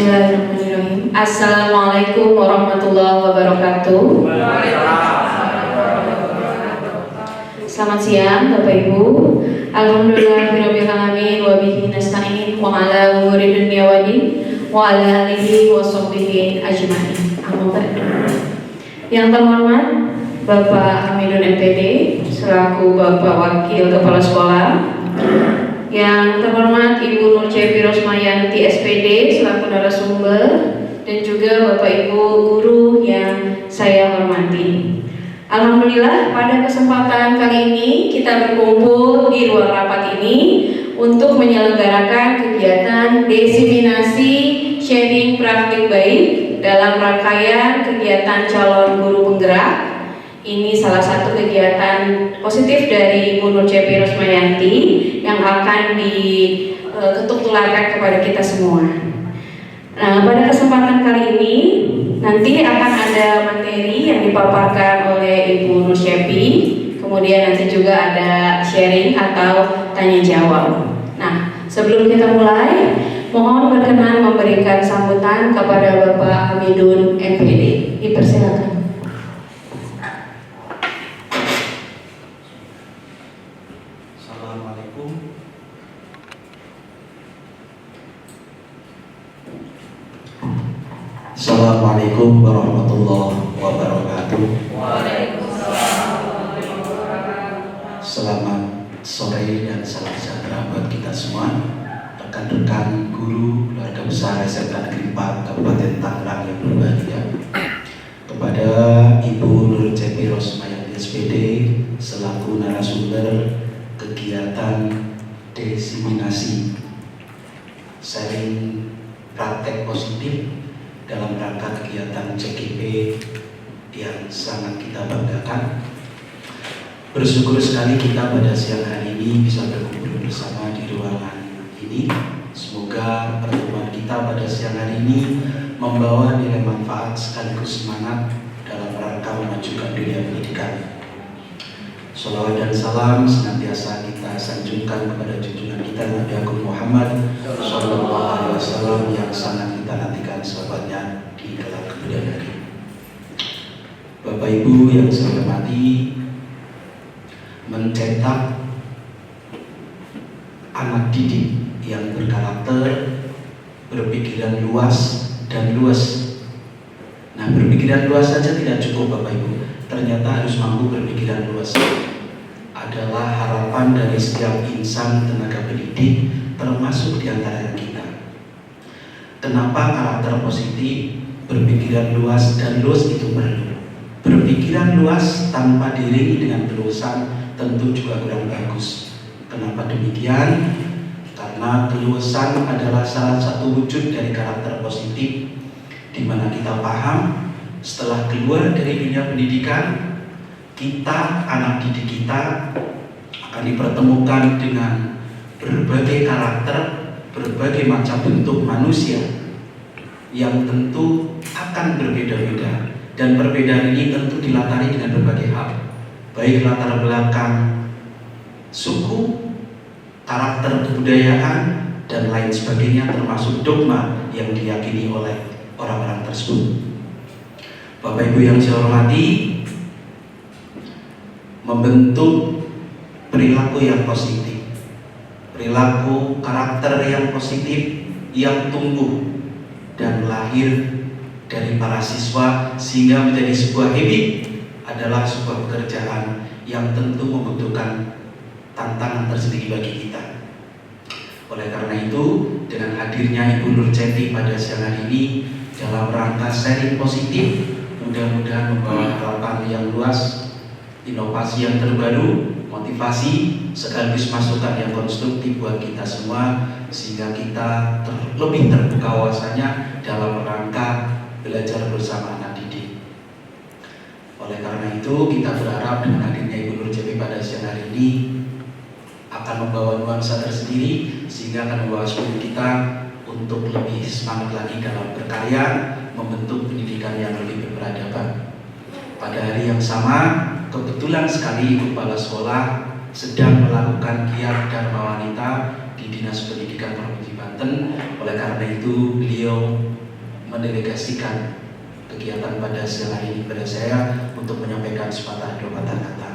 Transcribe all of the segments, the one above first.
Bismillahirrahmanirrahim. Assalamualaikum warahmatullahi wabarakatuh. Selamat siang Bapak Ibu. Alhamdulillahirabbil alamin wa bihi nasta'in wa ala umuri dunya wa din wa ala alihi wa sahbihi ajmain. Amma ba'du. Yang terhormat Bapak Hamidun MPD selaku Bapak Wakil Kepala Sekolah, yang terhormat Ibu Nur Cepi Rosmayanti SPD selaku narasumber, dan juga Bapak Ibu guru yang saya hormati. Alhamdulillah pada kesempatan kali ini kita berkumpul di ruang rapat ini untuk menyelenggarakan kegiatan diseminasi sharing praktik baik dalam rangkaian kegiatan calon guru penggerak. Ini salah satu kegiatan positif dari Ibu Nur Cepi Rosmayanti yang akan diketuk tularkan kepada kita semua. Nah, pada kesempatan kali ini nanti akan ada materi yang dipaparkan oleh Ibu Nur Cepi, kemudian nanti juga ada sharing atau tanya jawab. Nah, sebelum kita mulai, mohon berkenan memberikan sambutan kepada Bapak Hamidun MPD. Dipersilakan. Assalamualaikum warahmatullahi wabarakatuh. Selamat sore dan salam sejahtera buat kita semua, rekan-rekan guru keluarga besar SMK Negeri 4 Kabupaten Tangerang yang berbahagia. Kepada Ibu Nur Cepi Rosmayanti SPD selaku narasumber kegiatan diseminasi sharing praktek positif dalam rangka kegiatan CKP yang sangat kita banggakan. Bersyukur sekali kita pada siang hari ini bisa berkumpul bersama di ruangan ini. Semoga pertemuan kita pada siang hari ini membawa nilai manfaat sekaligus semangat dalam rangka memajukan dunia pendidikan. Shalawat dan salam senantiasa kita sanjungkan kepada junjungan kita Nabi Agung Muhammad Sallallahu Alaihi Wasallam yang sangat kita nantikan sahabatnya di dalam kemudian hari. Bapak Ibu yang saya hormati, mencetak anak didik yang berkarakter, berpikiran luas dan luas. Nah, berpikiran luas saja tidak cukup Bapak Ibu, ternyata harus mampu berpikiran luas. Adalah harapan dari setiap insan tenaga pendidik, termasuk di antara kita. Kenapa karakter positif, berpikiran luas dan luas itu perlu? Berpikiran luas tanpa diiringi dengan keluasan tentu juga kurang bagus. Kenapa demikian? Karena keluasan adalah salah satu wujud dari karakter positif, di mana kita paham setelah keluar dari dunia pendidikan, kita, anak didik kita akan dipertemukan dengan berbagai karakter, berbagai macam bentuk manusia yang tentu akan berbeda-beda, dan perbedaan ini tentu dilatari dengan berbagai hal, baik latar belakang suku, karakter kebudayaan, dan lain sebagainya, termasuk dogma yang diyakini oleh orang-orang tersebut. Bapak Ibu yang saya hormati, membentuk perilaku yang positif, perilaku karakter yang positif yang tumbuh dan lahir dari para siswa sehingga menjadi sebuah habit adalah sebuah pekerjaan yang tentu membutuhkan tantangan tersendiri bagi kita. Oleh karena itu, dengan hadirnya Ibu Nur Cepi pada siang hari ini dalam rangka sharing positif, mudah-mudahan membawa harapan yang luas, inovasi yang terbaru, motivasi sekaligus masukan yang konstruktif buat kita semua, sehingga kita lebih terbuka wawasannya dalam rangka belajar bersama anak didik. Oleh karena itu, kita berharap dengan hadirnya Ibu Nur Cepi pada siang hari ini akan membawa nuansa tersendiri, sehingga akan membawa spirit kita untuk lebih semangat lagi dalam berkarya, membentuk pendidikan yang lebih berperadaban. Pada hari yang sama, kebetulan sekali Ibu Kepala Sekolah sedang melakukan giat Dharma Wanita di Dinas Pendidikan Provinsi Banten. Oleh karena itu, beliau mendelegasikan kegiatan pada siang hari ini pada saya untuk menyampaikan sepatah dua patah kata.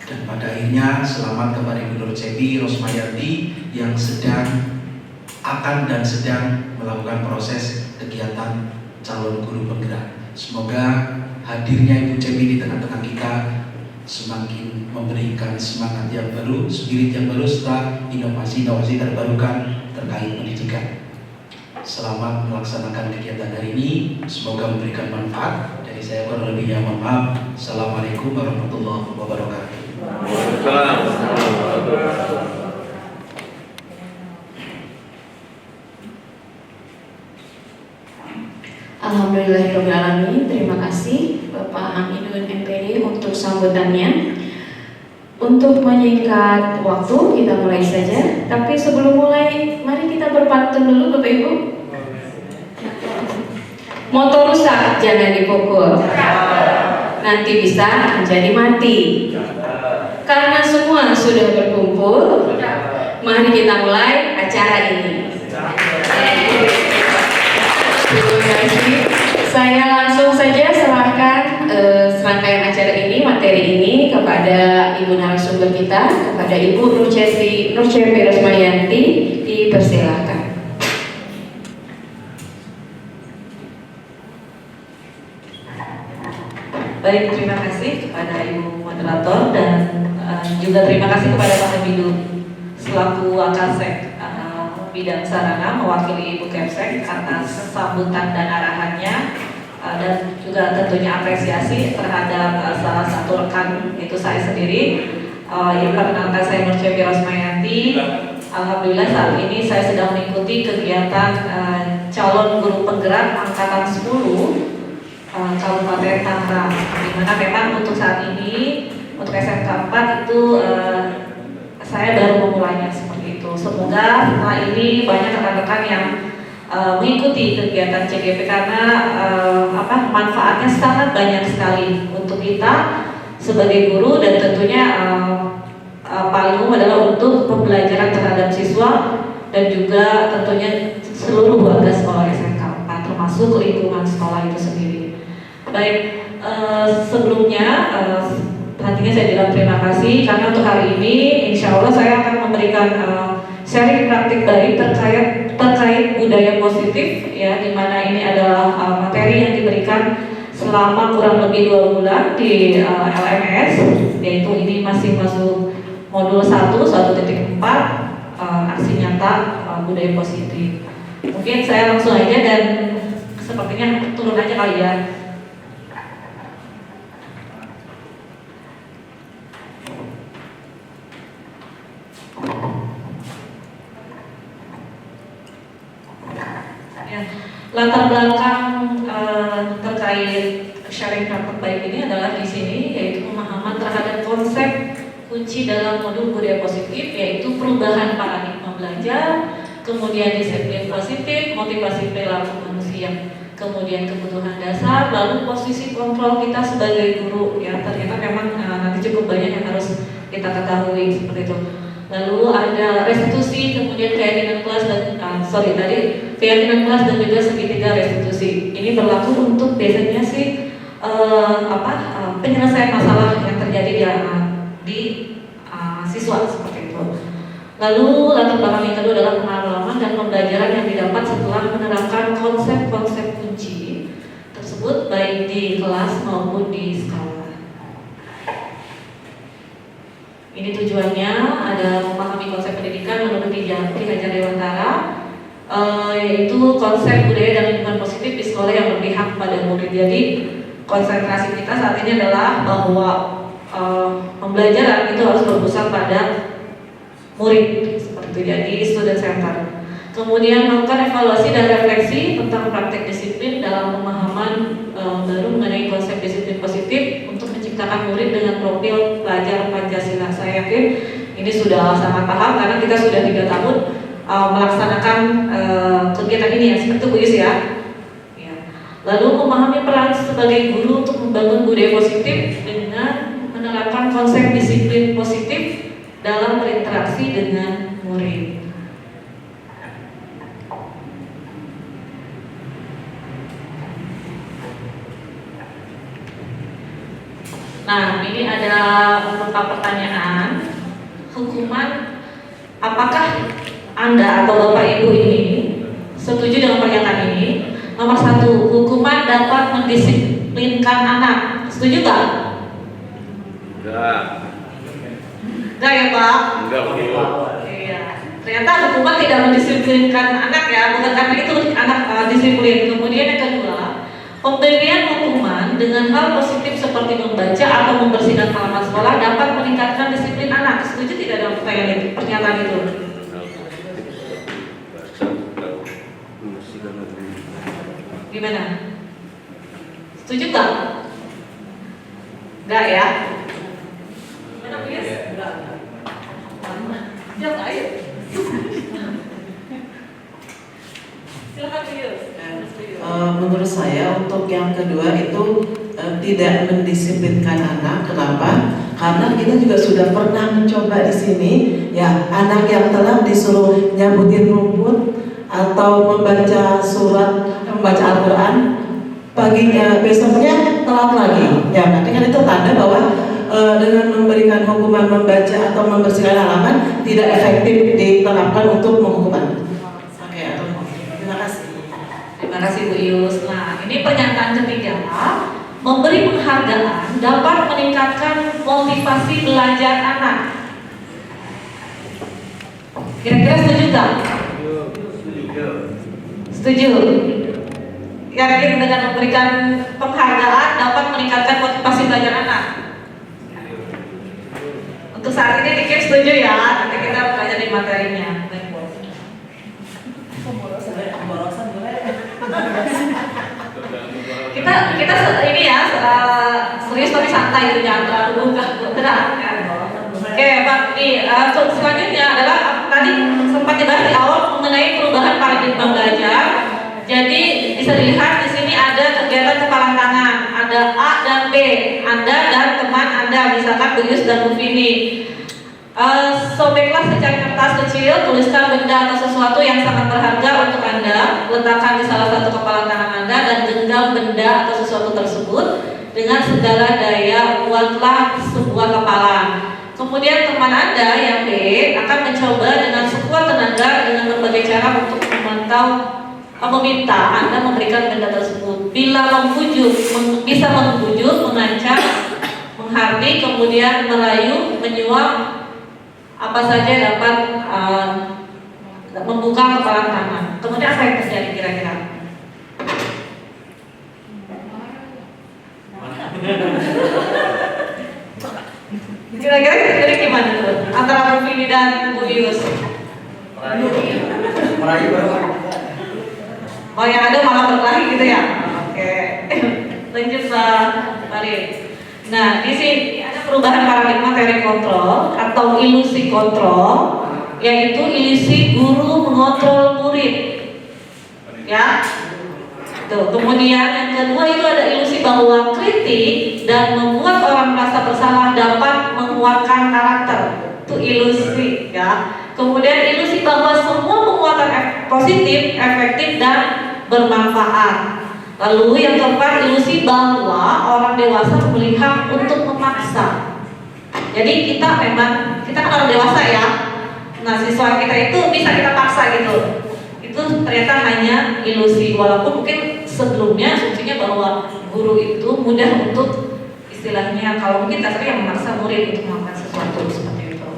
Dan pada akhirnya selamat kepada Ibu Nur Cepi Rosmayanti yang akan dan sedang melakukan proses kegiatan calon guru penggerak. Semoga hadirnya Ibu Cepi di tengah-tengah kita semakin memberikan semangat yang baru, spirit yang baru serta inovasi-inovasi terbarukan terkait pendidikan. Selamat melaksanakan kegiatan hari ini, semoga memberikan manfaat. Dari saya kurang lebihnya mohon maaf. Assalamualaikum warahmatullahi wabarakatuh. Alhamdulillahirrahmanirrahim. Terima kasih Bapak Aminun MPD untuk sambutannya. Untuk menyingkat waktu, kita mulai saja. Tapi sebelum mulai, mari kita berpantun dulu Bapak Ibu. Motor rusak, jangan dipukul. Nanti bisa menjadi mati. Karena semua sudah berkumpul, mari kita mulai acara ini. Terima kasih. Saya langsung saja serahkan serangkaian acara ini, materi ini kepada Ibu narasumber kita, kepada Ibu Nur Cepi Rosmayanti. Dipersilakan. Baik, terima kasih kepada Ibu Moderator dan juga terima kasih kepada Pak Hamidu selaku Wakasek bidang sarana mewakili Ibu Kemsek atas sambutan dan arahannya, dan juga tentunya apresiasi terhadap salah satu rekan, yaitu saya sendiri. Yang perkenalkan, saya Nur Cepi Rosmayanti. Alhamdulillah saat ini saya sedang mengikuti kegiatan calon guru penggerak angkatan 10 Kabupaten Tangerang, di mana memang untuk saat ini untuk SMK 4 itu saya baru memulainya seperti itu. Semoga setelah ini banyak rekan-rekan yang mengikuti kegiatan CGP karena manfaatnya sangat banyak sekali untuk kita sebagai guru, dan tentunya paling umum adalah untuk pembelajaran terhadap siswa dan juga tentunya seluruh warga sekolah SMK 4 termasuk lingkungan sekolah itu sendiri. Baik, sebelumnya nantinya saya bilang terima kasih karena untuk hari ini insya Allah saya akan memberikan sharing praktik baik terkait budaya positif, ya, dimana ini adalah materi yang diberikan selama kurang lebih 2 bulan di LMS, yaitu ini masih masuk modul 1.4 aksi nyata budaya positif. Mungkin saya langsung aja dan sepertinya turun aja kali ya. Latar belakang terkait sharing praktek baik ini adalah di sini, yaitu pemahaman terhadap konsep kunci dalam modul budaya positif, yaitu perubahan paradigma belajar, kemudian disiplin positif, motivasi perilaku manusia, kemudian kebutuhan dasar, lalu posisi kontrol kita sebagai guru. Ya, ternyata memang nanti cukup banyak yang harus kita ketahui seperti itu. Lalu ada restitusi, kemudian keyakinan kelas dan keyakinan kelas dan juga segitiga restitusi. Ini berlaku untuk biasanya sih penyelesaian masalah yang terjadi di siswa seperti itu. Lalu latar belakang yang kedua adalah pengalaman dan pembelajaran yang didapat setelah menerapkan konsep-konsep kunci tersebut baik di kelas maupun di sekolah. Ini tujuannya ada memahami konsep pendidikan menurut Ki Hajar Dewantara, yaitu konsep budaya dan lingkungan positif di sekolah yang berpihak pada murid. Jadi konsentrasi kita saat ini adalah bahwa pembelajaran itu harus berpusat pada murid seperti itu, jadi student center. Kemudian melakukan evaluasi dan refleksi tentang praktek disiplin dalam pemahaman baru mengenai konsep disiplin positif untuk menciptakan murid dengan profil pelajar Pancasila. Saya yakin ini sudah sangat paham karena kita sudah 3 tahun melaksanakan kegiatan ini ya, seperti itu Bu Yus ya. Lalu memahami peran sebagai guru untuk membangun budaya positif dengan menerapkan konsep disiplin positif dalam berinteraksi dengan murid. Nah, ini ada beberapa pertanyaan. Hukuman, apakah Anda atau Bapak Ibu ini setuju dengan pernyataan ini? Nomor 1, hukuman dapat mendisiplinkan anak. Setuju nggak? Enggak. Enggak ya Pak? Enggak, Pak. Iya. Ternyata hukuman tidak mendisiplinkan anak ya, bukan karena itu anak disiplin. Kemudian yang kedua, pemberian hukuman dengan hal positif seperti membaca atau membersihkan halaman sekolah dapat meningkatkan disiplin anak. Setuju tidak dengan pernyataan itu? Gimana? Setuju nggak? Enggak ya? Gimana Pius? Silakan ayo. Silakan Pius. Menurut saya untuk yang kedua itu tidak mendisiplinkan anak. Kenapa? Karena kita juga sudah pernah mencoba di sini, ya, anak yang telah disuruh nyabutin rumput atau membaca surat, membaca Al-Quran, paginya besoknya telat lagi. Ya, berarti kan itu tanda bahwa dengan memberikan hukuman membaca atau membersihkan halaman tidak efektif diterapkan untuk menghukum. Oke, terima kasih. Terima kasih Bu Yus. Nah, ini pernyataan ketiga, memberi penghargaan dapat meningkatkan motivasi belajar anak. Kira-kira setuju nggak? Setuju. Yakin dengan memberikan penghargaan dapat meningkatkan motivasi belajar anak? Untuk saat ini dikit setuju ya, nanti kita belajar di materinya. Kita ini ya serius tapi santai gitu, jangan terlalu berat ya. Oke Pak, nih selanjutnya adalah tadi sempat dibahas di awal mengenai perubahan paradigma belajar. Jadi bisa dilihat di sini ada kegiatan kepalan tangan, ada A dan B, Anda dan teman Anda, misalkan Bu Yus dan Bu Vini. Sobeklah secari kertas kecil, tuliskan benda atau sesuatu yang sangat berharga untuk Anda, letakkan di salah satu kepalan tangan Anda dan genggam benda atau sesuatu tersebut dengan segala daya, buatlah sebuah kepalan. Kemudian teman Anda yang B akan mencoba dengan sekuat tenaga dengan berbagai cara untuk meminta Anda memberikan benda tersebut. Bila bisa membujuk, mengancam, menghardik, kemudian merayu, menyuap, apa saja dapat membuka kepalan tangan. Kemudian apa yang terjadi kira-kira? Kira-kira terjadi gimana tuh antara Bu Vini dan Bu Yus? Merayu berapa? Oh yang ada malah berkelahi gitu ya? Oke. Lanjut Pak Mari. Nah di sini ada perubahan paradigma teori kontrol atau ilusi kontrol, yaitu ilusi guru mengontrol murid. Ya. Tuh. Kemudian yang kedua itu ada ilusi bahwa kritik dan membuat orang merasa bersalah dapat menguatkan karakter. Itu ilusi, ya. Kemudian ilusi bahwa semua penguatan positif, efektif dan bermanfaat. Lalu yang keempat, ilusi bahwa orang dewasa melihat untuk memaksa. Jadi kita kan orang dewasa ya. Nah siswa kita itu bisa kita paksa gitu. Itu ternyata hanya ilusi. Walaupun mungkin sebelumnya asumsinya bahwa guru itu mudah untuk istilahnya kalau mungkin kasarnya yang memaksa murid untuk melakukan sesuatu seperti itu.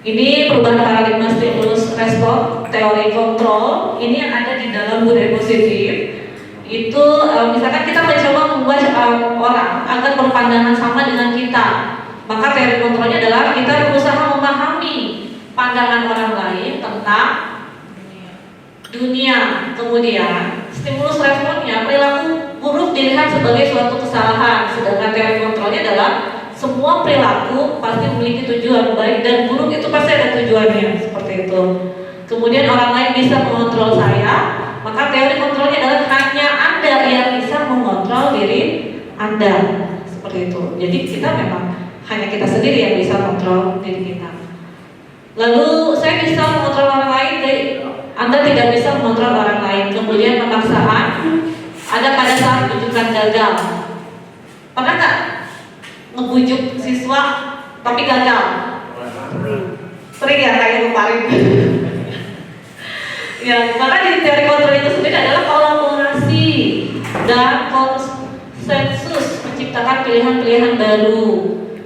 Ini perubahan paradigma stimulus respon teori kontrol. Ini yang ada di dalam budaya positif. Itu misalkan kita mencoba membuat orang agar berpandangan sama dengan kita, maka teori kontrolnya adalah kita berusaha memahami pandangan orang lain tentang dunia. Kemudian stimulus responnya, perilaku buruk dilihat sebagai suatu kesalahan, sedangkan teori kontrolnya adalah semua perilaku pasti memiliki tujuan baik dan buruk itu pasti ada tujuannya, seperti itu. Kemudian orang lain bisa mengontrol saya, maka teori kontrolnya adalah hanya Anda yang bisa mengontrol diri Anda, seperti itu. Jadi kita memang hanya kita sendiri yang bisa mengontrol diri kita. Lalu saya bisa mengontrol orang lain, Anda tidak bisa mengontrol orang lain. Kemudian pemaksaan ada pada saat rujukan gagal. Pernah nggak ngebujuk siswa tapi gagal? Sering ya kayak kemarin. Ya, maka di teori kontrol itu sendiri adalah kolaborasi dan konsensus menciptakan pilihan-pilihan baru.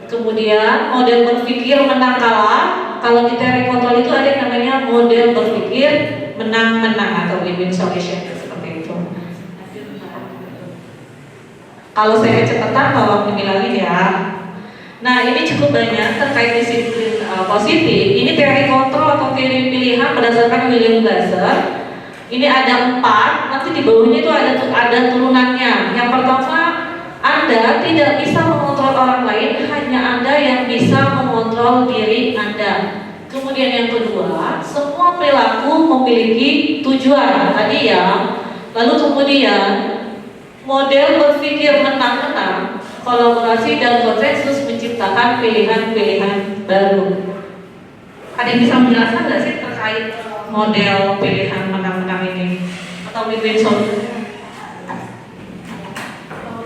Kemudian model berpikir menang kalah. Kalau di teori kontrol itu ada yang namanya model berpikir menang-menang atau win-win solution seperti itu. Kalau saya kecepatan tolong dibilangin ya. Nah, ini cukup banyak terkait disiplin positif. Ini teori kontrol atau teori pilihan berdasarkan William Glasser. Ini ada 4, nanti di bawahnya itu ada turunannya. Yang pertama, Anda tidak bisa mengontrol orang lain, hanya Anda yang bisa mengontrol diri Anda. Kemudian yang kedua, semua perilaku memiliki tujuan. Tadi ya. Lalu kemudian model berpikir menang-menang, kolaborasi dan konsensus menciptakan pilihan-pilihan baru. Ada yang bisa menjelaskan nggak sih terkait model pilihan menang-menang ini atau win-win solution?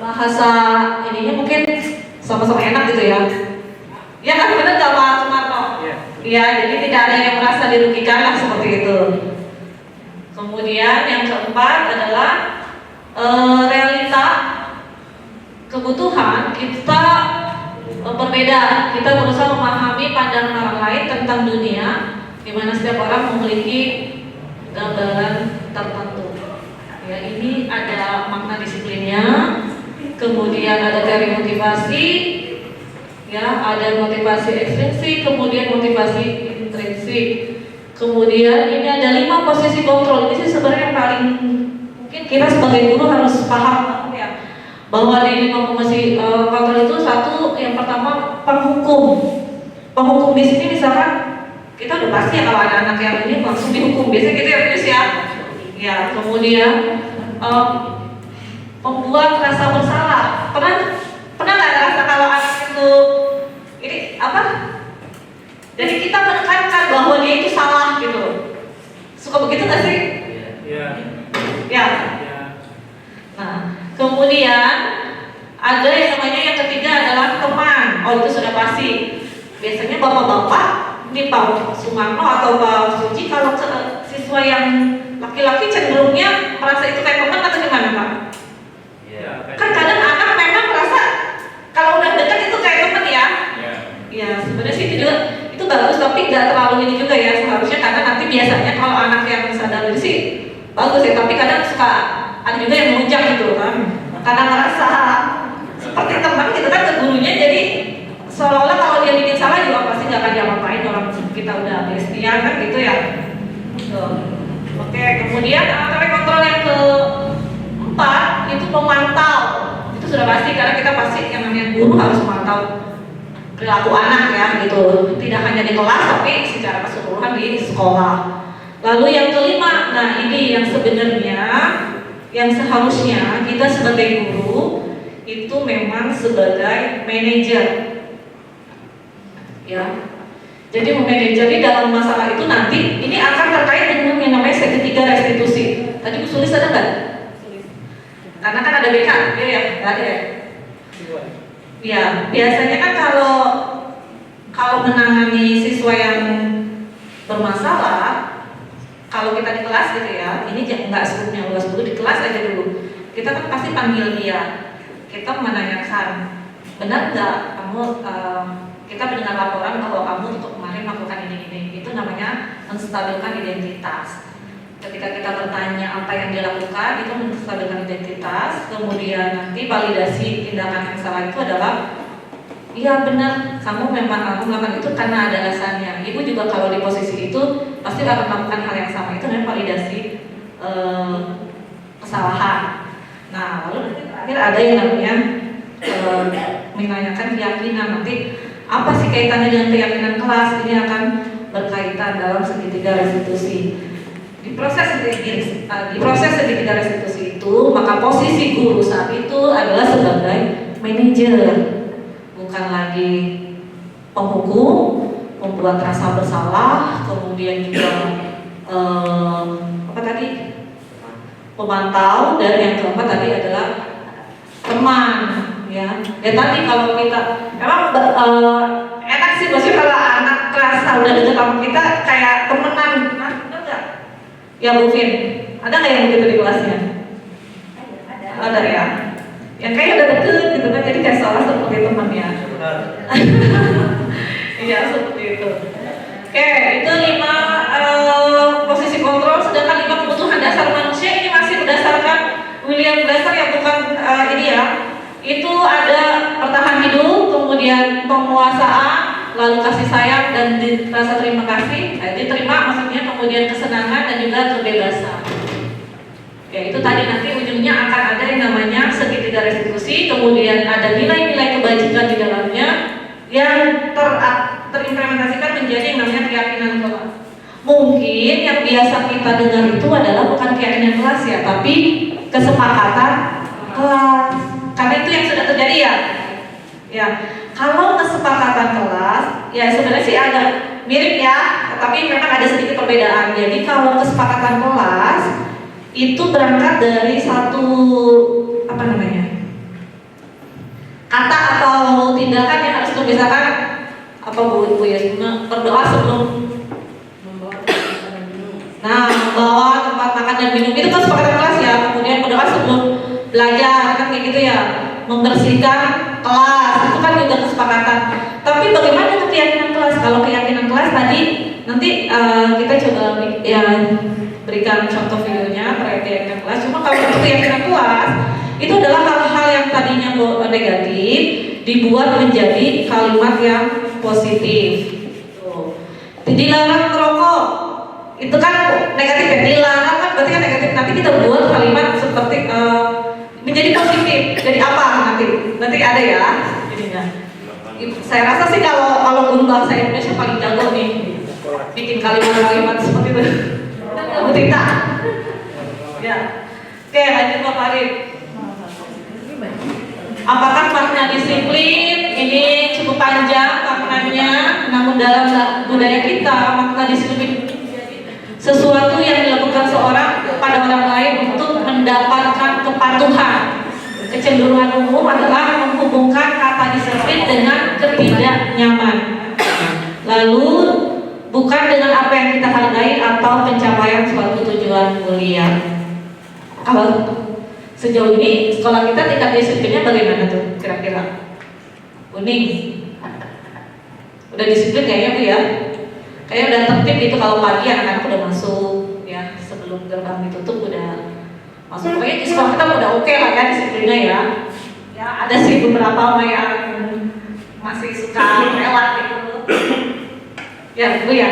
Bahasa ininya mungkin sama-sama enak gitu ya. Ya kan benar nggak Pak Sumarno? Iya, jadi tidak ada yang merasa dirugikan lah seperti itu. Kemudian yang keempat adalah realita kebutuhan kita berbeda. Kita berusaha memahami pandangan orang lain tentang dunia, di mana setiap orang memiliki gambaran tertentu. Ya, ini ada makna disiplinnya. Kemudian ada teori motivasi, ya, ada motivasi ekstrinsik, kemudian motivasi intrinsik. Kemudian ini ada 5 posisi kontrol. Ini sih sebenarnya yang paling mungkin kita sebagai guru harus paham ya, bahwa di 5 posisi kontrol itu satu, yang pertama penghukum. Penghukum di sini misalkan kita udah pasti ya kalau ada anak yang ini langsung dihukum. Biasanya gitu ya, Chris ya. Ya, kemudian membuat rasa bersalah. Pernah nggak rasa kalau anak itu ini apa? Jadi kita menekankan bahwa dia itu salah gitu. Suka begitu nggak sih? Iya. Ya. Nah, kemudian ada yang namanya yang ketiga adalah teman. Oh, itu sudah pasti. Biasanya bapak-bapak ini Pak Sumarno atau Pak Suci, kalau siswa yang laki-laki cenderungnya merasa itu kayak teman atau gimana Pak? Kan kadang anak memang merasa kalau udah dekat itu kayak teman ya. Ya sebenarnya sih itu bagus, tapi nggak terlalu ini juga ya seharusnya, karena nanti biasanya kalau anak yang sadar diri sih bagus ya, tapi kadang suka ada juga yang melunjak gitu kan, karena merasa seperti teman gitu kan ke gurunya, jadi seolah-olah kalau dia bikin salah juga pasti nggak akan diapa-apain, orang kita udah bestian kan gitu ya. Oke, kemudian teori kontrol yang keempat itu memantau. Itu sudah pasti, karena kita pasti yang namanya guru harus memantau perilaku anak ya gitu. Tidak hanya di kelas tapi secara keseluruhan di sekolah. Lalu yang kelima, nah ini yang sebenarnya yang seharusnya kita sebagai guru itu memang sebagai manajer. Ya. Jadi memanajeri dalam masalah itu nanti ini akan terkait dengan yang namanya segitiga restitusi. Tadi Bu Sulis ada nggak? Karena kan ada BK, ya, nggak ada ya? Ya, biasanya kan kalau menangani siswa yang bermasalah, kalau kita di kelas gitu ya, ini nggak sebelumnya ulas dulu di kelas aja dulu. Kita kan pasti panggil dia, kita menanyakan, benar nggak kamu kita mendengar laporan bahwa kamu untuk kemarin melakukan ini. Itu namanya menstabilkan identitas. Ketika kita bertanya apa yang dilakukan, itu menstabilkan identitas. Kemudian nanti validasi tindakan yang salah itu adalah, iya benar, kamu memang melakukan itu karena ada alasannya. Ibu juga kalau di posisi itu pasti akan melakukan hal yang sama. Itu namanya validasi kesalahan. Nah, lalu nanti terakhir ada yang namanya menanyakan keyakinan. Nanti apa sih kaitannya dengan keyakinan kelas? Ini akan berkaitan dalam segitiga restitusi. Di proses segitiga restitusi itu, maka posisi guru saat itu adalah sebagai manajer, bukan lagi penghukum, membuat rasa bersalah, kemudian juga pemantau, dan yang keempat tadi adalah teman. ya. Ya tadi kalau kita emang enak sih maksudnya kalau anak kerasa udah deket sama kita kayak temenan, bener nggak? Ya Bu Vin, ada nggak yang begitu di kelasnya? Ada ya. Yang kayak udah deket gitu kan, jadi kayak seolah seperti teman ya. Iya seperti itu. Oke, itu 5 posisi kontrol, sedangkan 5 kebutuhan dasar manusia ini masih berdasarkan William Glasser yang bukan ini ya. Itu ada bertahan hidup, kemudian penguasaan, lalu kasih sayang dan rasa terima kasih. Diterima maksudnya, kemudian kesenangan dan juga kebebasan. Ya itu tadi nanti ujungnya akan ada yang namanya segitiga restitusi, kemudian ada nilai-nilai kebajikan di dalamnya yang terimplementasikan menjadi yang namanya keyakinan kelas. Mungkin yang biasa kita dengar itu adalah bukan keyakinan kelas ya, tapi kesepakatan kelas. Karena itu yang sudah terjadi ya. Ya, kalau kesepakatan kelas, ya sebenarnya sih agak mirip ya, tapi memang ada sedikit perbedaan. Jadi kalau kesepakatan kelas itu berangkat dari satu kata atau tindakan yang harus dibiasakan apa Bu Yasmina, berdoa sebelum membawa tempat makan dan minum itu kan kesepakatan kelas ya. Kemudian berdoa sebelum belajar kan kayak gitu ya, membersihkan kelas itu kan juga kesepakatan. Tapi bagaimana dengan keyakinan kelas? Kalau keyakinan kelas tadi nanti kita coba ya berikan contoh videonya terkait keyakinan kelas. Cuma kalau untuk keyakinan kelas itu adalah hal-hal yang tadinya negatif dibuat menjadi kalimat yang positif. Dilarang merokok itu kan negatif ya, dilarang kan berarti kan negatif. Nanti kita buat kalimat seperti menjadi positif. Jadi apa nanti ada ya jadinya. Saya rasa sih kalau guru bahasa Indonesia paling jago nih bikin kalimat-kalimat seperti itu. Bu Tita. Ya. Oke, lanjut Pak Farid. Apakah makna disiplin ini cukup panjang maknanya, namun dalam budaya kita makna disiplin sesuatu yang dilakukan seorang kepada orang lain untuk mendapatkan kepatuhan. Kecenderungan umum adalah menghubungkan kata disiplin dengan ketidaknyaman. Lalu bukan dengan apa yang kita hargai atau pencapaian suatu tujuan mulia. Kalau sejauh ini sekolah kita tingkat disiplinnya bagaimana tuh kira-kira? Kuning. Udah disiplin kayaknya Bu ya? Kayaknya udah tertib gitu kalau pagi anak-anak udah masuk ya, sebelum gerbang ditutup udah masuk. Pokoknya di sekolah kita udah oke lah ya disiplinnya ya. Ya ada sih beberapa yang masih suka lewat gitu. Ya Bu ya.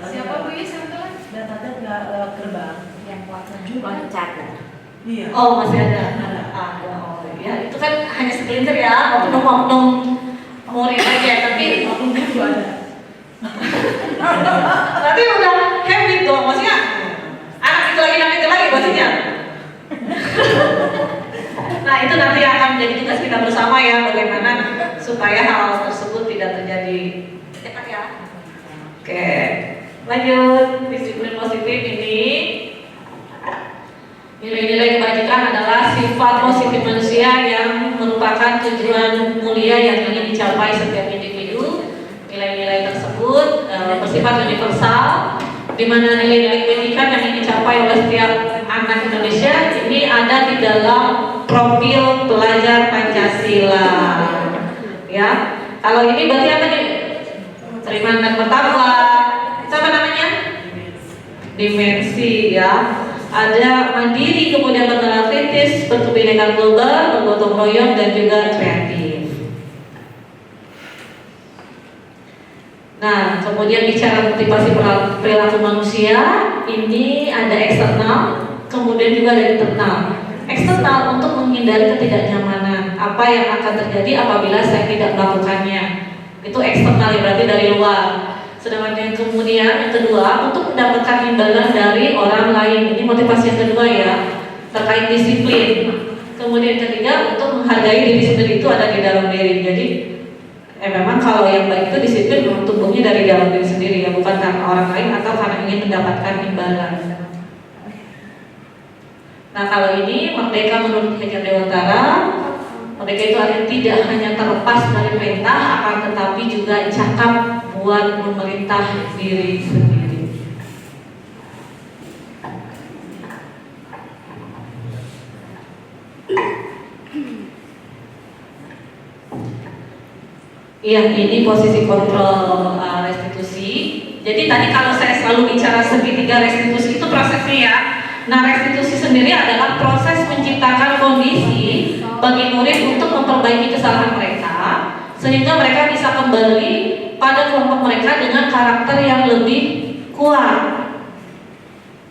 Siapa Bu ya sebetulnya? Datanya nggak lewat gerbang, yang loncat. Iya. Oh masih ada. Oh ya itu kan hanya segelintir ya, oknum-oknum murid aja, tapi Oknum itu ada. berarti udah habit dong, maksudnya anak itu lagi maksudnya. Nah itu nanti akan menjadi tugas kita bersama ya, bagaimana supaya hal tersebut tidak terjadi. Cepat ya. Oke, lanjut. Disiplin positif ini, nilai-nilai kebajikan adalah sifat positif manusia yang merupakan tujuan mulia yang ingin dicapai setiap individu. Nilai-nilai tersebut bersifat universal, di mana nilai-nilai kebajikan yang ingin dicapai oleh setiap anak Indonesia ini ada di dalam profil pelajar Pancasila. Ya, kalau ini berarti apa nih? Terima dan bertakwa. Apa namanya? Dimensi ya. Ada mandiri, kemudian bernalar kritis, berkebinekaan global, bergotong royong dan juga kreatif. Nah, kemudian bicara motivasi perilaku manusia, ini ada eksternal, kemudian juga ada internal. Eksternal untuk menghindari ketidaknyamanan, apa yang akan terjadi apabila saya tidak melakukannya. Itu eksternal ya, berarti dari luar. Sedangkan yang kemudian yang kedua untuk mendapatkan imbalan dari orang lain. Ini motivasi yang kedua ya, terkait disiplin. Kemudian ketiga untuk menghargai diri sendiri, itu ada di dalam diri. Jadi memang kalau yang baik itu disiplin memang tumbuhnya dari dalam diri sendiri ya, bukan karena orang lain atau karena ingin mendapatkan imbalan. Nah kalau ini merdeka menurut Ki Hajar Dewantara, merdeka itu artinya tidak hanya terlepas dari perintah, akan tetapi juga cakap buat memerintah diri sendiri. Iya, ini posisi kontrol restitusi. Jadi tadi kalau saya selalu bicara segitiga restitusi itu prosesnya ya. Nah, restitusi sendiri adalah proses menciptakan kondisi bagi murid untuk memperbaiki kesalahan mereka sehingga mereka bisa kembali pada kelompok mereka dengan karakter yang lebih kuat.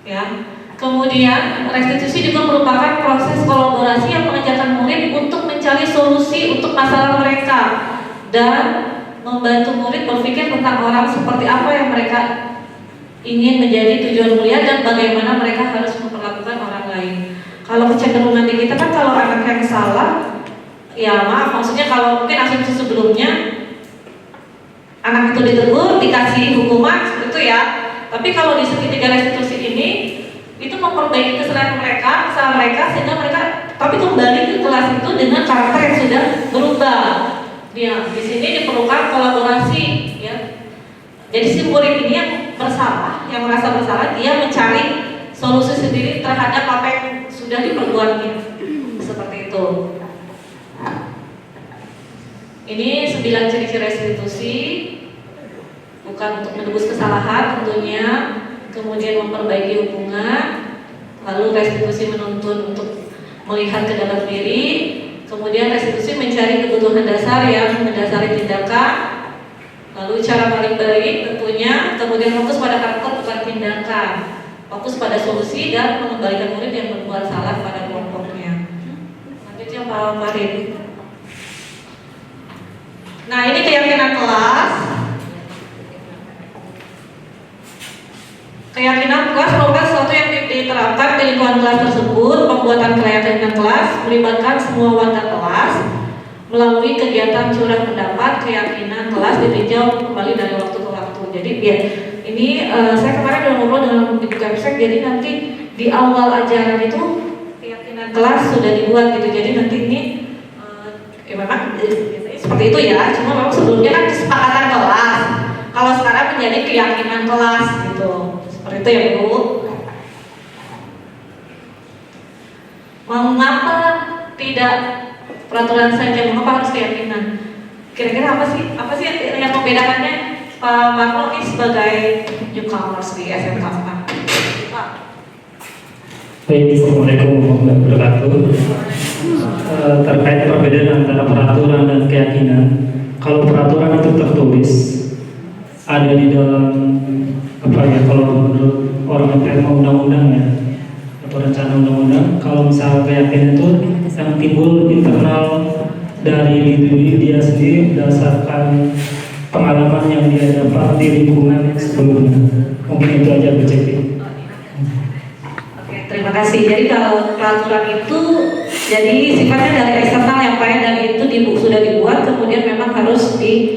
Ya. Kemudian restitusi juga merupakan proses kolaborasi yang mengajarkan murid untuk mencari solusi untuk masalah mereka dan membantu murid berpikir tentang orang seperti apa yang mereka ingin menjadi tujuan mulia dan bagaimana mereka harus memperlakukan orang lain. Kalau kecenderungan di kita kan kalau anak yang salah, ya maaf, maksudnya kalau mungkin asumsi sebelumnya anak itu ditegur, dikasih hukuman seperti itu ya. Tapi kalau di segitiga restitusi ini itu memperbaiki kesalahan mereka sehingga mereka tapi kembali ke kelas itu dengan karakter yang sudah berubah. Ya, di sini diperlukan kolaborasi ya. Jadi si murid ini yang bersalah, yang merasa bersalah, dia mencari solusi sendiri terhadap apa yang sudah diperbuatnya. Seperti itu. Ini 9 ciri-ciri restitusi, bukan untuk menebus kesalahan tentunya, kemudian memperbaiki hubungan, lalu restitusi menuntun untuk melihat ke dalam diri. Kemudian restitusi mencari kebutuhan dasar yang mendasari tindakan. Lalu cara paling baik tentunya, kemudian fokus pada karakter bukan tindakan. Fokus pada solusi dan mengembalikan murid yang berbuat salah pada kelompoknya. Selanjutnya Pak Farid. Nah ini keyakinan kelas. Keyakinan kelas merupakan sesuatu yang diterapkan di lingkungan kelas tersebut. Pembuatan keyakinan kelas melibatkan semua warga kelas melalui kegiatan curah pendapat. Keyakinan kelas ditinjau kembali dari waktu ke waktu. Jadi biar ini saya kemarin udah ngobrol dengan Ibu Kepsek. Jadi nanti di awal ajaran itu keyakinan kelas sudah dibuat gitu. Jadi nanti ini memang seperti itu ya. Cuma memang sebelumnya kan kesepakatan kelas. Kalau sekarang menjadi keyakinan kelas gitu. Seperti itu ya Bu. Mengapa tidak peraturan saja, mengapa harus keyakinan? Kira-kira apa sih yang membedakannya Pak Marlo ini sebagai newcomers di SMK? Pak. Baik, Assalamualaikum warahmatullahi wabarakatuh. Terkait perbedaan antara peraturan dan keyakinan, kalau peraturan itu tertulis ada di dalam kalau menurut orang yang undang-undang ya atau rencana undang-undang. Kalau misalnya keyakinan itu yang timbul internal dari diri dia sendiri berdasarkan pengalaman yang dia dapat di lingkungan sebelumnya. Mungkin itu aja Bu Cepi. Oke, terima kasih. Jadi kalau peraturan itu jadi sifatnya dari eksternal yang lain dan itu sudah dibuat kemudian memang harus dijalankan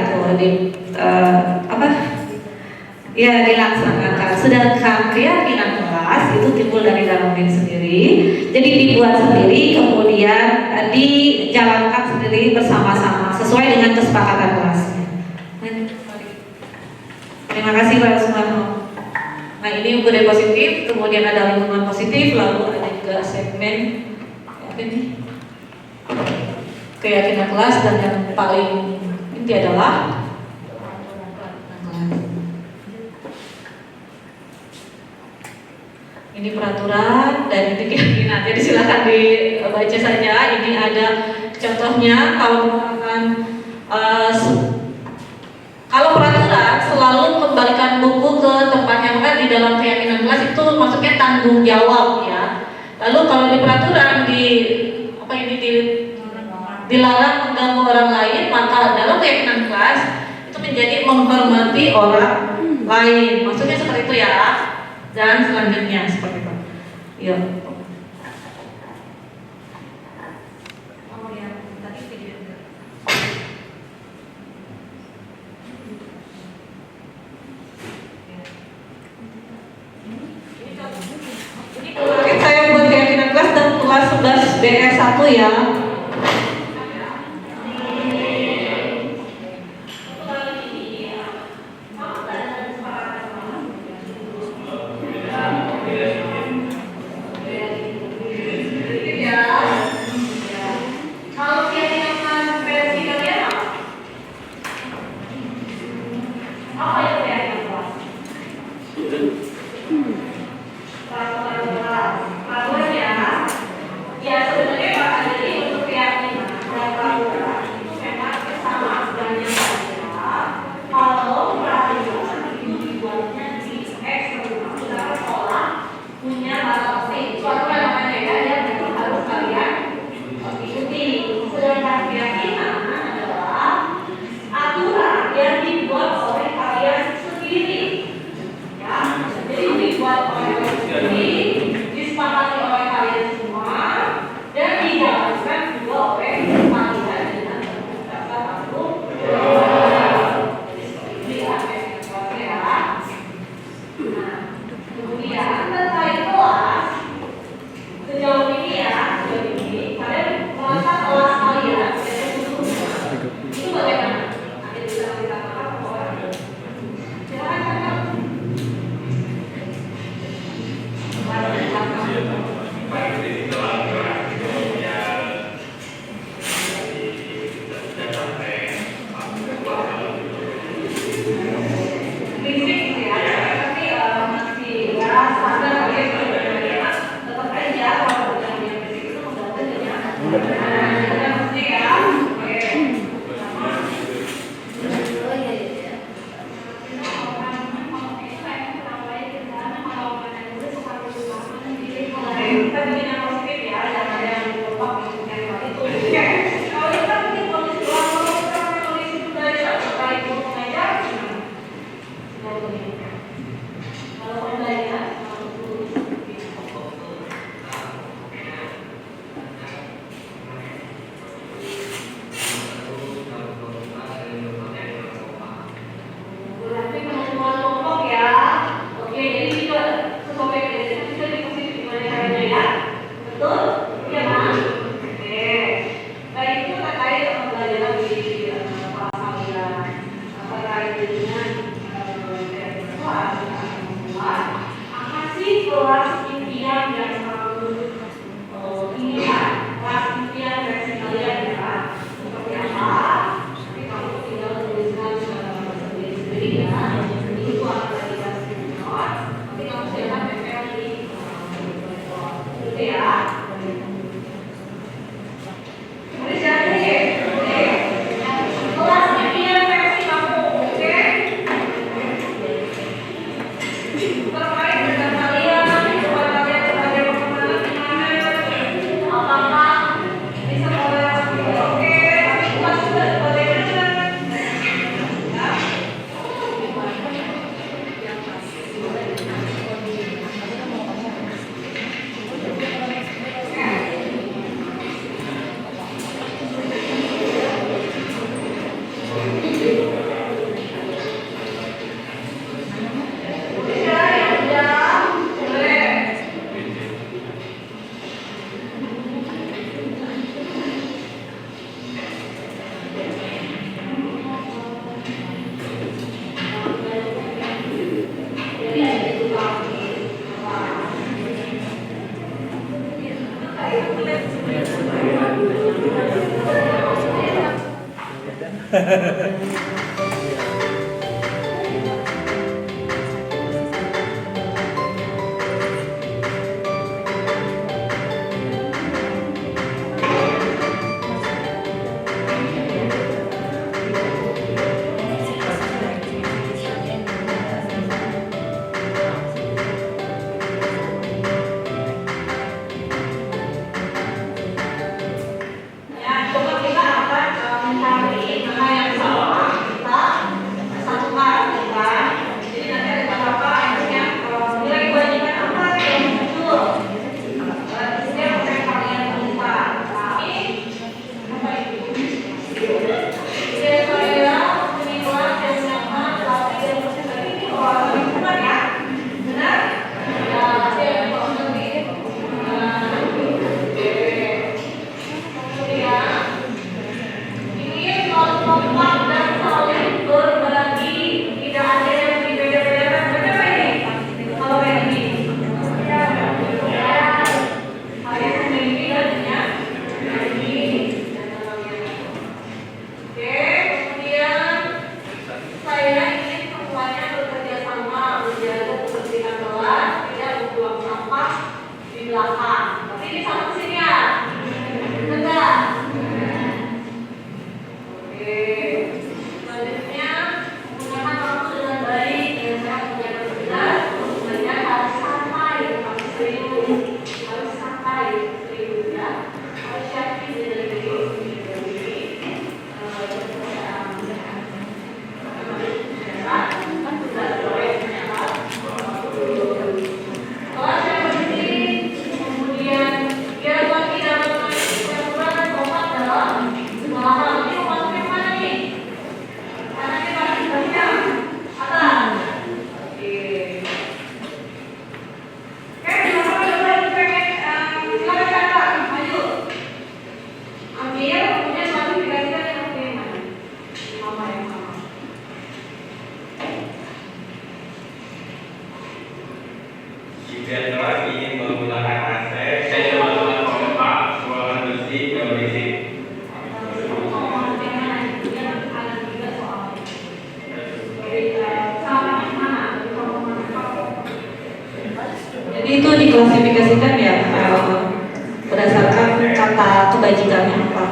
gitu, dilaksanakan. Sedangkan keyakinan kelas itu timbul dari dalam diri sendiri, jadi dibuat sendiri kemudian dijalankan sendiri bersama-sama sesuai dengan kesepakatan kelasnya. Terima kasih Pak Sumarno. Nah ini budaya positif, kemudian ada lingkungan positif, lalu ada juga segmen ini keyakinan kelas dan yang paling inti adalah ini peraturan dan ini keyakinan. Jadi silakan dibaca saja. Ini ada contohnya kalau peraturan selalu kembalikan buku ke tempatnya, maka di dalam keyakinan kelas itu maksudnya tanggung jawab ya. Lalu kalau di peraturan dilarang mengganggu orang lain, maka dalam keyakinan kelas itu menjadi menghormati orang lain. Maksudnya seperti itu ya. Dan selanjutnya seperti itu. Ya. Ini ya. Kalau keyakinan versi kalian apa? Apa yang keyakinan kelas? Peraturan ya. Ya sebenarnya Pak Adri untuk keyakinan dan peraturan itu memang sama sebenarnya saja. Kalau peraturan itu dibuatnya di eksternal, misalnya sekolah punya suatu namanya ya, yang memang harus kalian ikuti. Sedangkan keyakinan adalah aturan yang dibuat oleh kalian sendiri. Ya, jadi dibuat oleh kalian sendiri, disepakati oleh kalian semua, dan dijalankan juga oleh kalian dengan berdasarkan aturan. Ini aspek ya. Nah, kemudian terkait kelas, sejauh ini kalian merasa kelas kalian itu bagaimana? Ada bisa ceritakan apa? Silakan. Fisik ya, tapi masih ya standar kalian sebenarnya tetap aja kalau yang fisik itu membantu dengan mesti ya. Oke. Kita bikin yang positif ya, jangan ada yang dilupa yang itu. Oke. Kalau kita bikin kondisi kalau kita bikin kondisi belajar terkait guru mengajar, kalau pembelajaran berarti penemuan kelompok ya. Oke, jadi juga sesuatu yang bisa dikasih gimana caranya ya. Betul? Iya kan? Oke. Baik, itu terkait pembelajaran di kelas kalian terkait dengan apa sih kelas impian yang kamu inginkan? Kelas impian versi kalian ya. Seperti apa? Tapi kamu tinggal tuliskan sendiri ya. Itu akan dikasih not. Nanti kamu silakan tempel di gitu ya. Kemudian jadi kelas impian versi kamu, oke? Terkait dengan kalian, coba kalian sebagai perkembangan gimana? Apakah di sekolah oke? Kelas juga bagaimana? Ya. Ya, coba kita akan mencari mana yang salah. kemudian lagi menggunakan AC, saya menggunakan pompa, ruangan bersih, dan berisik. Jadi itu diklasifikasikan ya berdasarkan kata kebajikannya apa.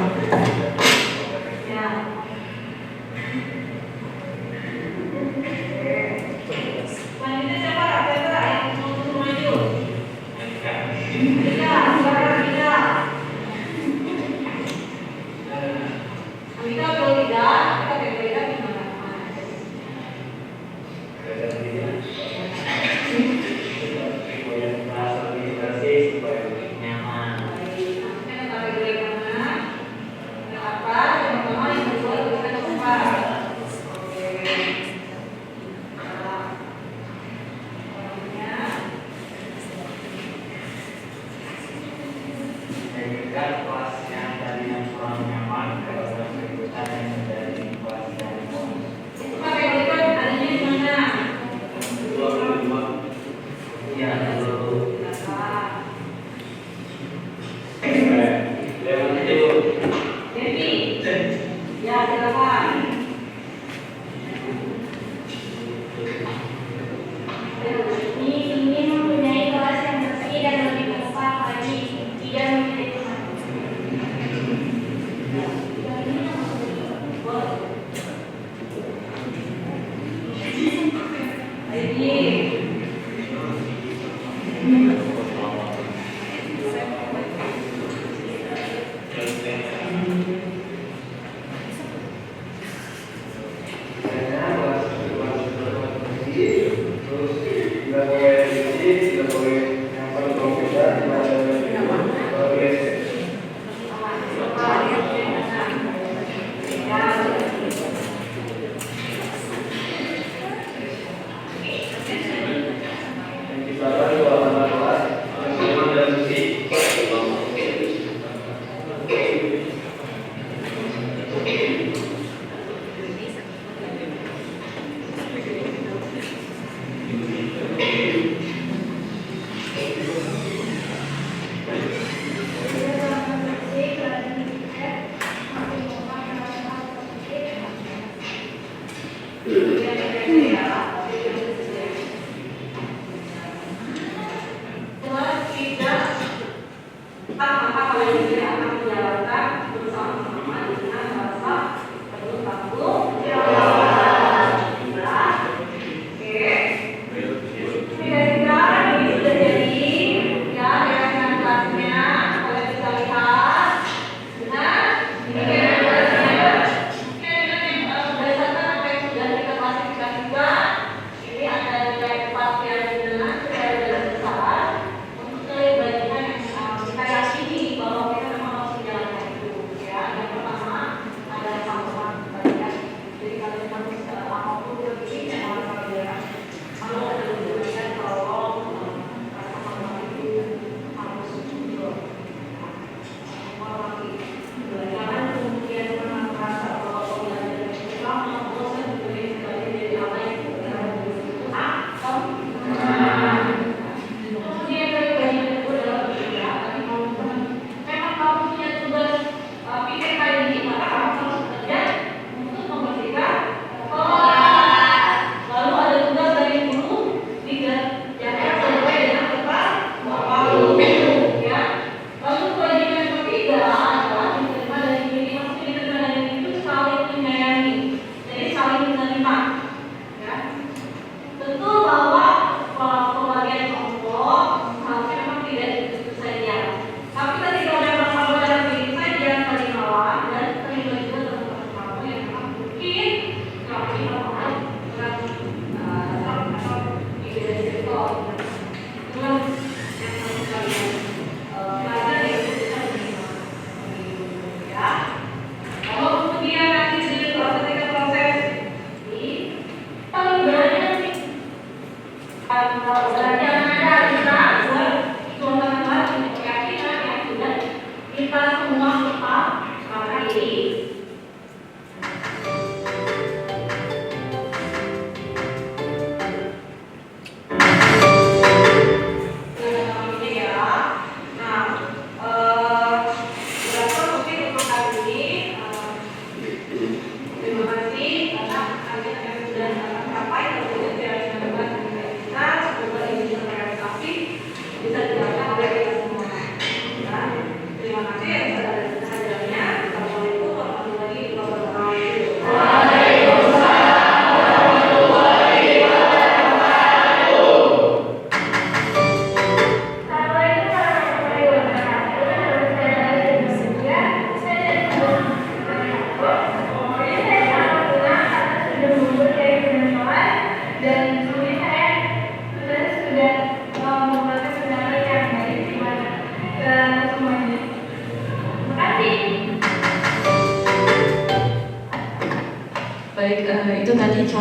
Ini mempunyai kelas yang bersih dan lebih kompak lagi, tidak memiliki teman.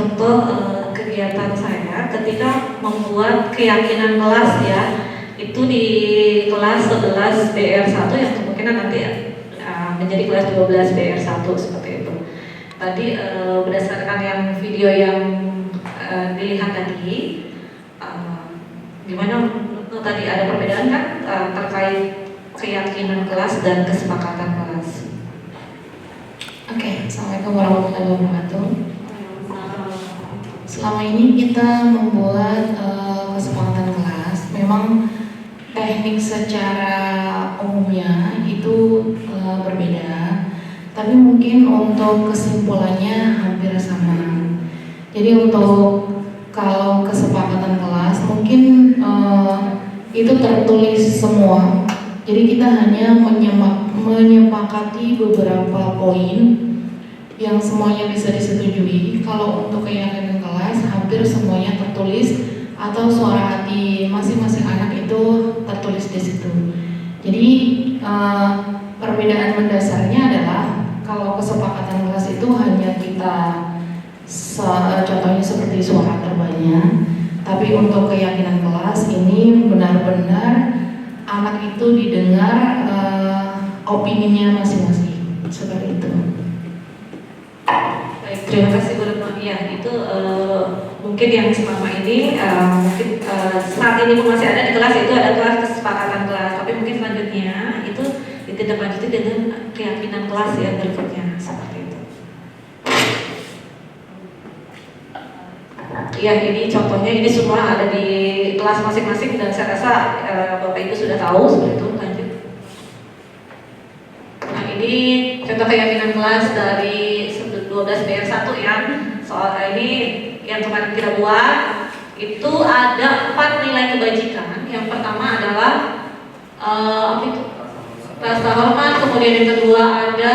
contoh kegiatan saya ketika membuat keyakinan kelas ya, itu di kelas 11 BR1 yang kemungkinan nanti menjadi kelas 12 BR1 seperti itu. Tadi berdasarkan yang video yang dilihat tadi, gimana tadi ada perbedaan kan terkait keyakinan kelas dan kesepakatan kelas. Oke, Assalamualaikum warahmatullahi wabarakatuh. Selama ini kita membuat kesepakatan kelas, memang teknik secara umumnya itu berbeda, tapi mungkin untuk kesimpulannya hampir sama. Jadi untuk kalau kesepakatan kelas mungkin itu tertulis semua. Jadi kita hanya menyepakati beberapa poin yang semuanya bisa disetujui. Kalau untuk keyakinan kelas hampir semuanya tertulis atau suara hati masing-masing anak itu tertulis di situ. Jadi perbedaan mendasarnya adalah kalau kesepakatan kelas itu hanya kita contohnya seperti suara terbanyak, tapi untuk keyakinan kelas ini benar-benar anak itu didengar opininya masing-masing seperti itu. Baik, terima kasih Bu Retno. Ya, itu mungkin yang selama ini mungkin saat ini pun masih ada di kelas, itu ada kelas kesepakatan kelas, tapi mungkin selanjutnya itu ditindaklanjuti dengan keyakinan kelas ya berikutnya seperti itu. Ya, ini contohnya, ini semua ada di kelas masing-masing dan saya rasa Bapak Ibu sudah tahu seperti itu. Lanjut. Nah, ini contoh keyakinan kelas dari 12 BR1 ya. Soal ini yang kemarin kita buat itu ada 4 nilai kebajikan. Yang pertama adalah rasa hormat, kemudian yang kedua ada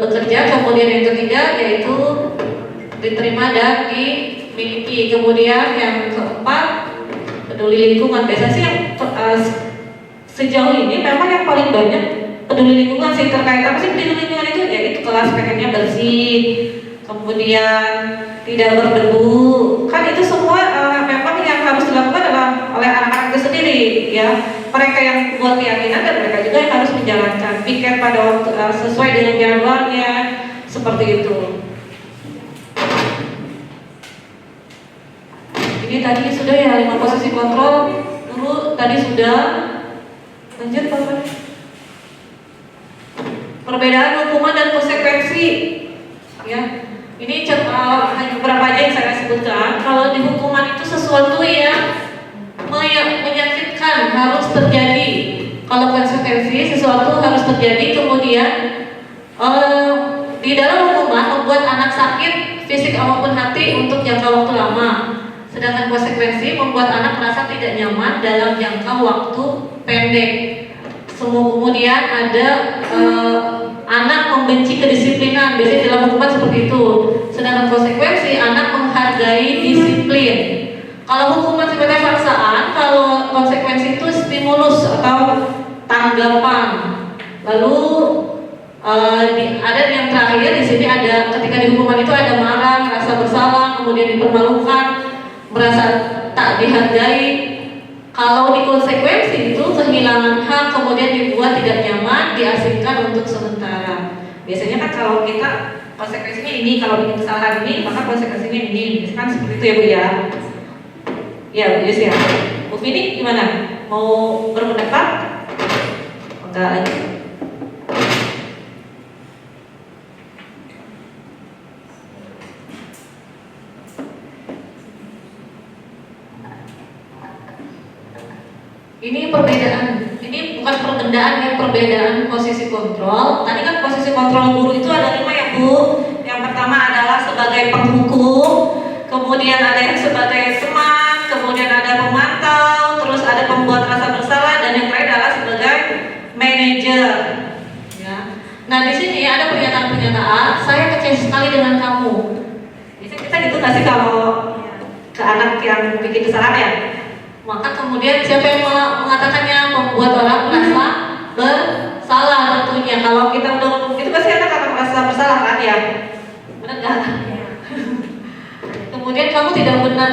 bekerja, kemudian yang ketiga yaitu diterima dan dimiliki, kemudian yang keempat peduli lingkungan. Biasanya sih yang sejauh ini memang yang paling banyak peduli lingkungan sih. Terkait apa sih peduli lingkungan itu? Ya itu kelas pengennya bersih, kemudian tidak berdebu. Kan itu semua memang yang harus dilakukan oleh anak-anak itu sendiri ya. Mereka yang buat keyakinan dan mereka juga yang harus menjalankan piket pada waktu sesuai dengan jadwalnya seperti itu. Ini tadi sudah ya 5 posisi kontrol dulu tadi sudah. Lanjut Pak. Perbedaan hukuman dan konsekuensi ya. Ini hanya beberapa aja yang saya sebutkan. Kalau di hukuman itu sesuatu yang menyakitkan harus terjadi. Kalau konsekuensi sesuatu harus terjadi, kemudian di dalam hukuman membuat anak sakit fisik maupun hati untuk jangka waktu lama. Sedangkan konsekuensi membuat anak merasa tidak nyaman dalam jangka waktu pendek. Kemudian ada anak membenci kedisiplinan, biasanya dalam hukuman seperti itu. Sedangkan konsekuensi anak menghargai disiplin. Kalau hukuman sebagai paksaan, kalau konsekuensi itu stimulus atau tanggapan. Lalu ada yang terakhir di sini ada ketika di hukuman itu ada marah, merasa bersalah, kemudian dipermalukan, merasa tak dihargai. Kalau di konsekuensi itu kehilangan hak, kemudian dibuat tidak nyaman, diasingkan untuk sementara. Biasanya kan kalau kita konsekuensinya ini, kalau bikin kesalahan ini, maka konsekuensinya ini. Biasanya kan seperti itu ya Bu ya. Ya Bu Yus ya. Bu Vini gimana? Mau berpendapat? Enggak lagi. Ini perbedaan, ini bukan perbedaan ya, perbedaan posisi kontrol. Tadi kan posisi kontrol guru itu ada 5 ya Bu. Yang pertama adalah sebagai penghukum, kemudian ada yang sebagai teman, kemudian ada pemantau, terus ada pembuat rasa bersalah, dan yang terakhir adalah sebagai manajer. Ya. Nah di sini ada pernyataan-pernyataan, saya kecewa sekali dengan kamu. Bisa kita gitu nggak sih kalau ke anak yang bikin kesalahan ya? Maka kemudian siapa yang mengatakannya? Membuat orang merasa bersalah tentunya. Kalau kita udah ngomong gitu pasti anak akan merasa bersalah kan ya? Benar nggak? kemudian kamu tidak benar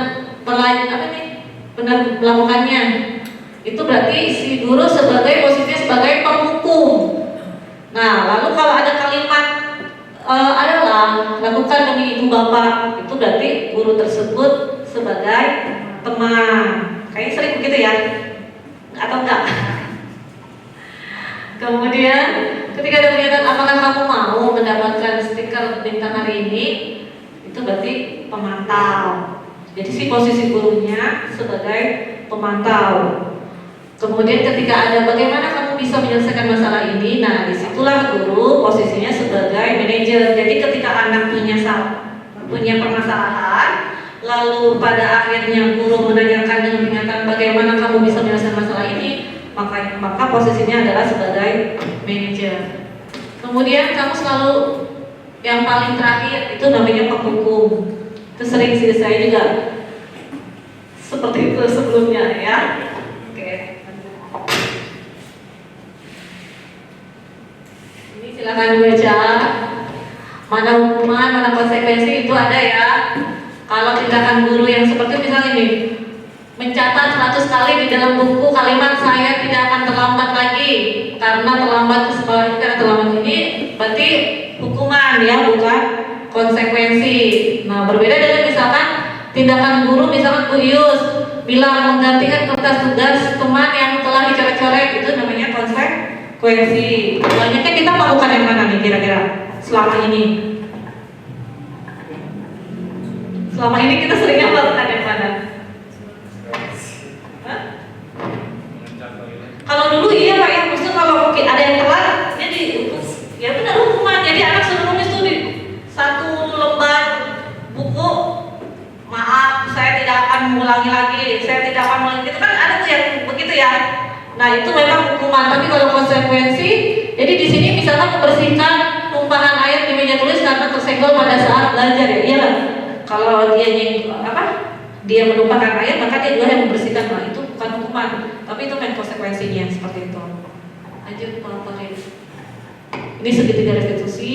benar melakukannya, itu berarti si guru sebagai posisinya sebagai penghukum. Nah, lalu kalau ada kalimat adalah lakukan demi ibu bapak, itu berarti guru tersebut sebagai teman. Kayaknya sering begitu ya, atau enggak? Kemudian ketika ada pernyataan apakah kamu mau mendapatkan stiker bintang hari ini, itu berarti pemantau. Jadi si posisi gurunya sebagai pemantau. Kemudian ketika ada bagaimana kamu bisa menyelesaikan masalah ini, nah disitulah guru posisinya sebagai manajer. Jadi ketika anak punya permasalahan, lalu pada akhirnya guru menanyakan dengan pernyataan bagaimana kamu bisa menyelesaikan masalah ini, maka posisinya adalah sebagai manajer. Kemudian kamu selalu yang paling terakhir itu namanya penghukum. Itu sering sih saya juga seperti itu sebelumnya ya. Oke. Ini silakan baca. Mana hukuman, mana konsekuensi itu ada ya. Kalau tindakan guru yang seperti misalnya ini, mencatat 100 kali di dalam buku kalimat saya tidak akan terlambat lagi karena terlambat ini berarti hukuman ya, bukan konsekuensi. Nah, berbeda dengan misalkan tindakan guru, misalkan Bu Yus bilang menggantikan kertas tugas teman yang telah dicoret-coret, itu namanya konsekuensi. Banyaknya kita melakukan yang mana nih kira-kira selama ini? Selama ini kita seringnya melakukan yang mana? Kalau dulu iya Pak ya, maksudnya kalau mungkin ada yang telat, jadi ya benar hukuman. Jadi anak suruh nulis tuh di satu lembar buku, maaf saya tidak akan mengulangi lagi, saya tidak akan mengulangi, itu kan ada tuh yang begitu ya. Nah itu memang hukuman. Tapi kalau konsekuensi, jadi di sini misalkan membersihkan tumpahan air di meja tulis karena tersenggol pada saat belajar ya, iya lah. Kalau dia menumpahkan air, maka dia juga yang membersihkan. Nah itu bukan hukuman, tapi itu kan konsekuensinya seperti itu. Lanjut Pak Rin. Ini segitiga restitusi.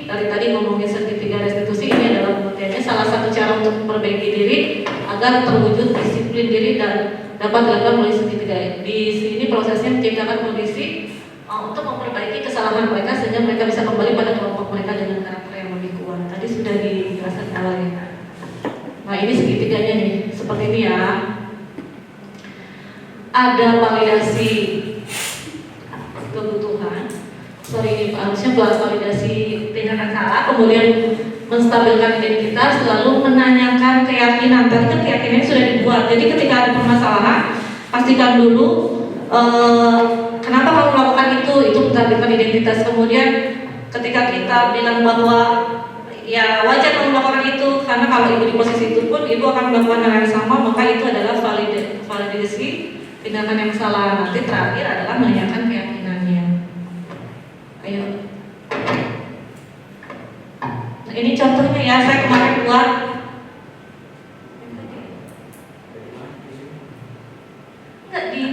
Dari tadi ngomongin segitiga restitusi, ini adalah pengertiannya salah satu cara untuk memperbaiki diri agar terwujud disiplin diri dan dapat dilakukan melalui segitiga. Di sini prosesnya menciptakan kondisi untuk memperbaiki kesalahan mereka sehingga mereka bisa kembali pada kelompok mereka dengan karakter yang lebih kuat. Tadi sudah dijelaskan awalnya. Nah ini segitiganya nih, seperti ini ya. Ada validasi kebutuhan, harusnya buat validasi tindakan salah, kemudian menstabilkan identitas, lalu menanyakan keyakinan. Tadi kan keyakinannya sudah dibuat. Jadi ketika ada permasalahan, pastikan dulu kenapa kamu melakukan itu menstabilkan identitas. Kemudian ketika kita bilang bahwa ya wajar kamu melakukan itu, karena kalau ibu di posisi itu pun ibu akan melakukan hal yang sama, maka itu adalah validasi tindakan yang salah. Nanti terakhir adalah menanyakan keyakinannya. Ayo. Nah, ini contohnya ya, saya kemarin buat enggak di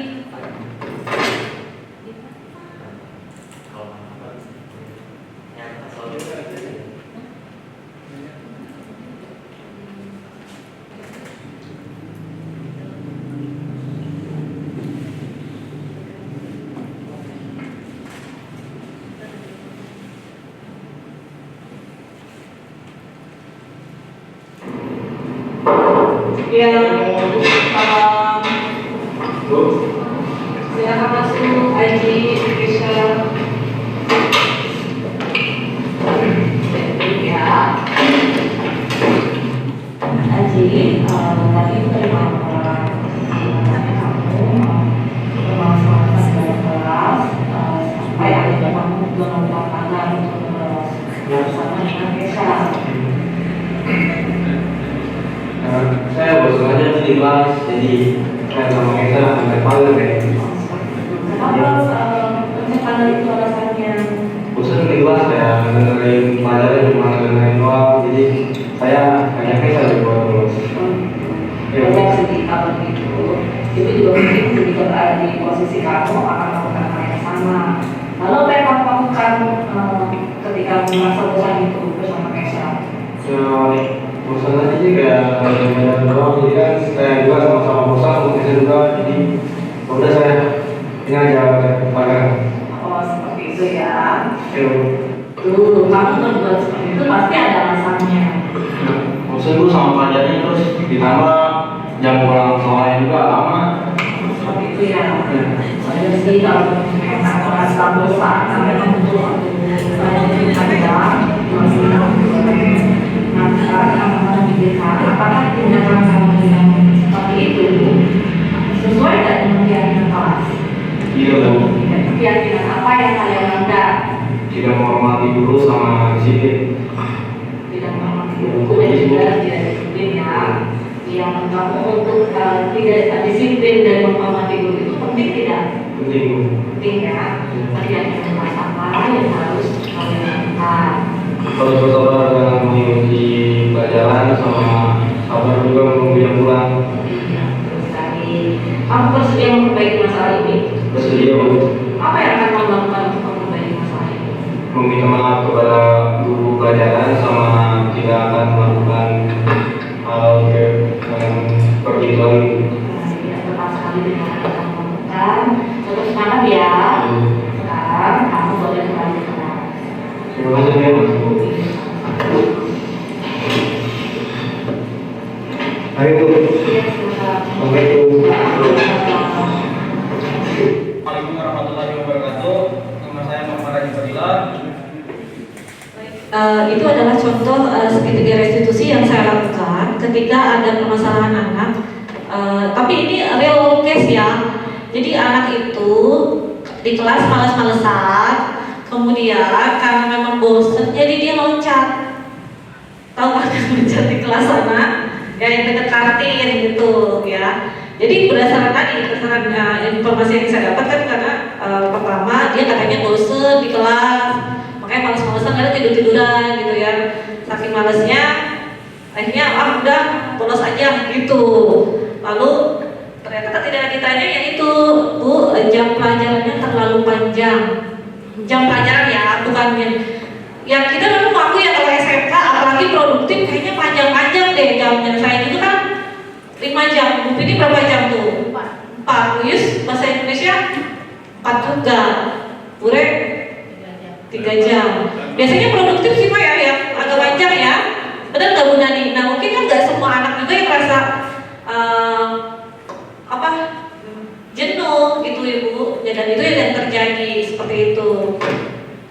silakan masuk Aji bisa ya Aji tadi terima kamu bermasalah dalam kelas sampai akhirnya kamu juga melakukan untuk bersama dengan Kesha. Saya bosan aja di kelas, jadi saya sama Kesa sampai malam ya. Kenapa itu alasannya? Bosan di kelas ya, dengerin pelajaran cuma dengerin doang, jadi saya hanya Kesa di bawah terus. Banyak sih kalau gitu, itu juga mungkin jika berada di posisi kamu akan melakukan hal yang sama. Lalu apa yang kamu lakukan ketika merasa bosan itu bersama Kesha? Ya, bosan aja sih kayak belajar doang, jadi kan saya juga sama-sama bosan, mungkin saya juga, jadi udah saya ini aja pakai. Oh, seperti itu ya. Yuk. Kamu membuat seperti itu pasti ada alasannya. Bosan gue sama pelajarannya, terus ditambah jam pulang sekolah juga lama. Seperti itu ya. Saya sih kalau orang kampus sampai membutuh waktu panjang, apakah tindakan kamu yang seperti itu sesuai dengan keyakinan kelas? Iya Bu. Keyakinan apa yang kalian anggap? Tidak menghormati guru sama disiplin. Tidak menghormati guru dan juga tidak disiplin ya. Yang kamu untuk tidak disiplin dan menghormati guru itu penting tidak? Penting Bu. Penting ya. Keyakinan kelas apa yang harus kalian lakukan? Harus bersabar dalam mengikuti pelajaran, sama sabar juga menunggu yang pulang. Iya, terus tadi kamu bersedia memperbaiki masalah ini? Bersedia Bu. Apa yang akan kamu lakukan untuk memperbaiki masalah ini? Meminta maaf kepada guru pelajaran, sama tidak akan melakukan hal yang seperti itu lagi. Ya, tepat sekali dengan apa yang kamu lakukan. Terus semangat ya. Sekarang kamu boleh kembali ke kelas. Terima kasih ya Mas. Ayo Bu. Iya, silakan. Assalamualaikum. Assalamualaikum warahmatullahi wabarakatuh. Nama saya Muhammad Haji Fadila. Itu adalah contoh segitiga restitusi yang saya lakukan ketika ada permasalahan anak. Tapi ini real case ya. Jadi anak itu di kelas males-malesan, kemudian karena memang bosen, jadi dia loncat. Tahu kan loncat di kelas sana? Ya yang dekat kantin gitu ya. Jadi berdasarkan informasi yang saya dapatkan karena pertama dia katanya bosen di kelas, makanya males-malesan kadang tidur-tiduran gitu ya. Saking malesnya akhirnya udah bolos aja gitu. Lalu ternyata tidak ditanya ya itu Bu, jam pelajarannya terlalu panjang. Jam pelajaran ya, bukan yang kita memang waktu ya kalau SMK apalagi produktif kayaknya panjang-panjang deh jamnya. Saya itu kan 5 jam, Bu ini berapa jam tuh? 4. Yus, bahasa Indonesia 4 juga. Bure 3 jam. Biasanya produktif sih Pak ya, yang agak panjang ya. Benar nggak Bu Nani? Nah mungkin kan nggak semua anak juga yang merasa jenuh gitu Ibu. Ya, dan itu yang terjadi seperti itu.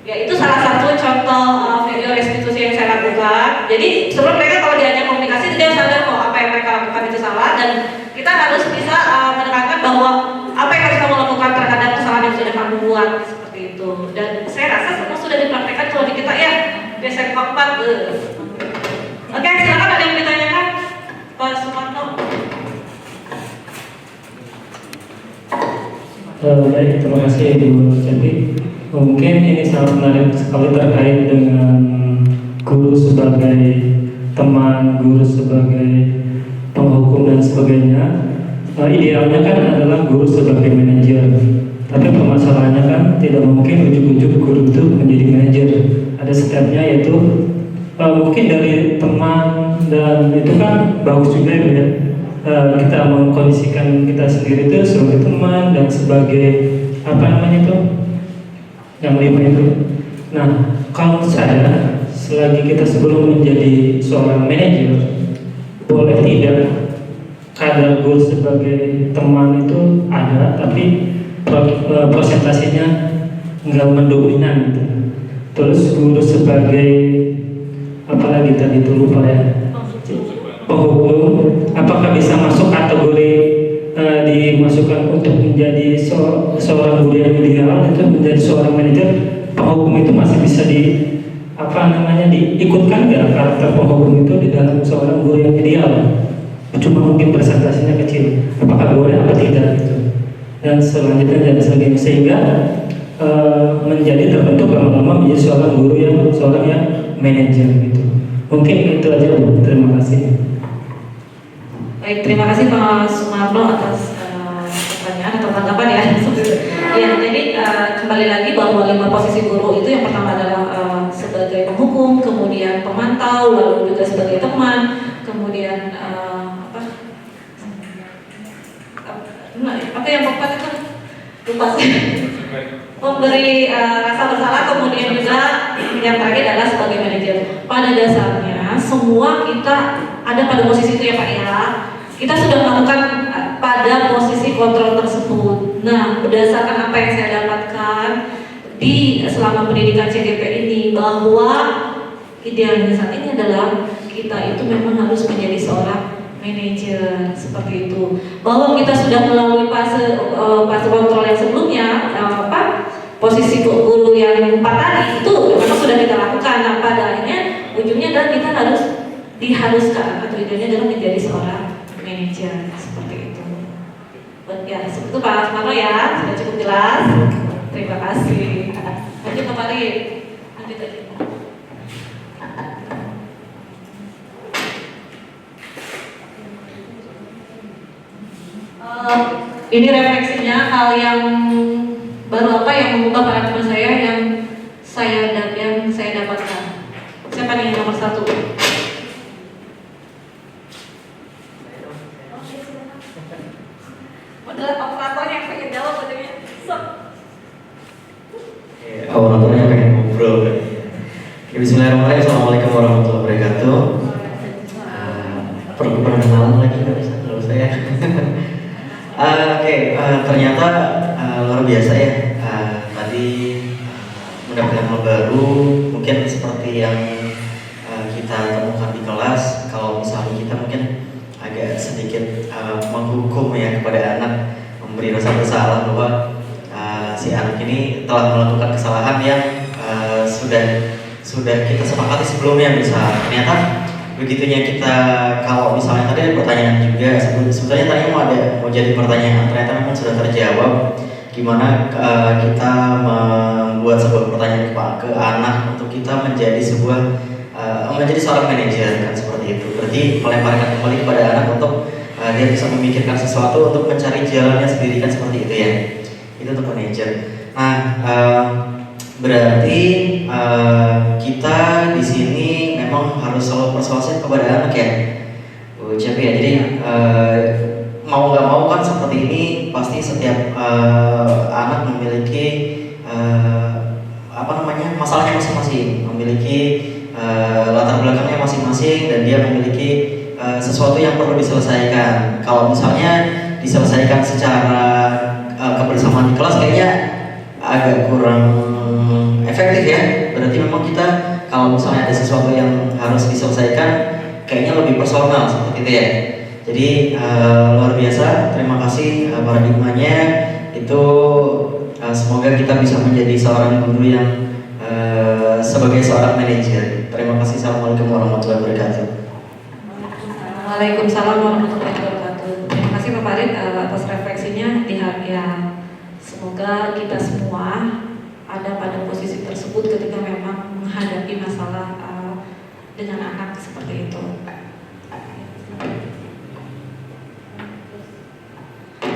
Ya itu salah satu contoh video restitusi yang saya lakukan. Jadi sebelum mereka kalau diajak komunikasi dia sadar kok apa yang mereka lakukan itu salah, dan kita harus bisa menekankan bahwa apa yang harus kamu lakukan terhadap kesalahan yang sudah kamu buat seperti itu. Dan saya rasa semua sudah dipraktekkan kalau di kita ya di SMK 4. Oke, silakan ada yang ditanyakan Pak Sumarno. Baik, terima kasih Ibu Cepi. Mungkin ini sangat menarik sekali terkait dengan guru sebagai teman, guru sebagai penghukum dan sebagainya. Idealnya kan adalah guru sebagai manajer. Tapi permasalahannya kan tidak mungkin ujuk-ujuk guru itu menjadi manajer. Ada stepnya yaitu mungkin dari teman, dan itu kan bagus juga ya. Kita mengkondisikan kita sendiri itu sebagai teman dan sebagai apa namanya itu yang 5 itu. Nah, kalau saya selagi kita sebelum menjadi seorang manajer, boleh tidak kadar guru sebagai teman itu ada, tapi presentasinya nggak mendominan gitu. Terus guru sebagai apalagi tadi itu lupa ya, penghukum, apakah bisa masuk kategori dimasukkan untuk menjadi seorang guru yang ideal, itu menjadi seorang manajer penghukum itu masih bisa diikutkan nggak karakter penghukum itu di dalam seorang guru yang ideal? Cuma mungkin presentasinya kecil, apakah boleh apa tidak gitu. Dan selanjutnya dan sebagainya, sehingga menjadi terbentuk lama-lama menjadi seorang guru yang manajer gitu. Mungkin itu aja Bu. Terima kasih. Baik, terima kasih Pak Sumarno atas pertanyaan atau tanggapan ya. Ya, jadi kembali lagi bahwa 5 posisi guru itu yang pertama adalah sebagai penghukum, kemudian pemantau, lalu juga sebagai teman, kemudian apa yang keempat itu lupa sih. Memberi rasa bersalah, kemudian juga yang terakhir adalah sebagai manajer. Pada dasarnya semua kita ada pada posisi itu ya Pak ya. Kita sudah melakukan pada posisi kontrol tersebut. Nah, berdasarkan apa yang saya dapatkan di selama pendidikan CGP ini, bahwa idealnya saat ini adalah kita itu memang harus menjadi seorang manajer seperti itu. Bahwa kita sudah melalui fase kontrol yang sebelumnya, posisi guru yang 4 tadi itu memang sudah kita lakukan. Nah, pada akhirnya ujungnya adalah kita harus diharuskan atau idealnya adalah menjadi seorang manajer seperti itu. Ya, seperti itu Pak Asmano ya, sudah cukup jelas. Terima kasih. Lanjut ke Pak Rin. Lanjut aja. Ini refleksinya hal yang baru apa yang mengubah paradigma saya yang saya dapatkan. Siapa nih yang nomor 1? Adalah operator yang pengen jawab katanya. Operatornya pengen ngobrol. Bismillahirrahmanirrahim. Assalamualaikum warahmatullahi wabarakatuh. Perlu perkenalan lagi nggak bisa kalau saya. Ternyata luar biasa ya. Tadi mendapatkan hal baru, mungkin seperti yang kita temukan di kelas. Kalau misalnya kita mungkin agak sedikit menghukum ya kepada anak, memberi rasa bersalah bahwa si anak ini telah melakukan kesalahan yang sudah kita sepakati sebelumnya. Misal ternyata begitunya kita, kalau misalnya tadi ada pertanyaan juga, sebetulnya tadi mau jadi pertanyaan, ternyata memang sudah terjawab. Gimana kita membuat sebuah pertanyaan ke anak untuk kita menjadi seorang manajer, kan seperti itu. Berarti melemparkan kembali kepada anak untuk dia bisa memikirkan sesuatu untuk mencari jalannya sendiri, kan seperti itu ya. Itu untuk manajer. Nah, berarti kita di sini memang harus selalu persuasif kepada anak ya, Bu Cepi ya. Jadi mau nggak mau kan seperti ini, pasti setiap anak memiliki masalahnya masing-masing, memiliki latar belakangnya masing-masing, dan dia memiliki sesuatu yang perlu diselesaikan. Kalau misalnya diselesaikan secara kebersamaan di kelas, kayaknya agak kurang efektif ya. Berarti memang kita kalau misalnya ada sesuatu yang harus diselesaikan, kayaknya lebih personal seperti itu ya. Jadi luar biasa, terima kasih paradigmanya itu. Semoga kita bisa menjadi seorang guru yang sebagai seorang manajer. Terima kasih. Assalamualaikum warahmatullahi wabarakatuh. Waalaikumsalam warahmatullahi wabarakatuh. Terima kasih Pak Farid atas refleksinya. Ya, semoga kita semua ada pada posisi tersebut ketika memang menghadapi masalah dengan anak seperti itu.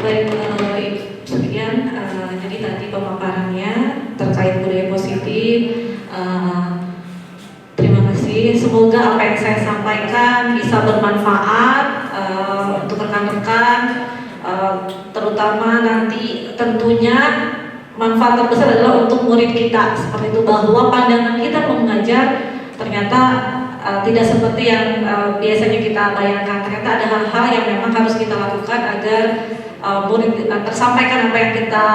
Baik, sekian. Jadi tadi pemaparannya terkait budaya positif. Terima kasih. Semoga apa yang saya sampaikan bisa bermanfaat untuk rekan-rekan, terutama nanti tentunya manfaat terbesar adalah untuk murid kita, seperti itu, bahwa pandangan kita mengajar ternyata tidak seperti yang biasanya kita bayangkan. Ternyata ada hal-hal yang memang harus kita lakukan agar murid tersampaikan apa yang kita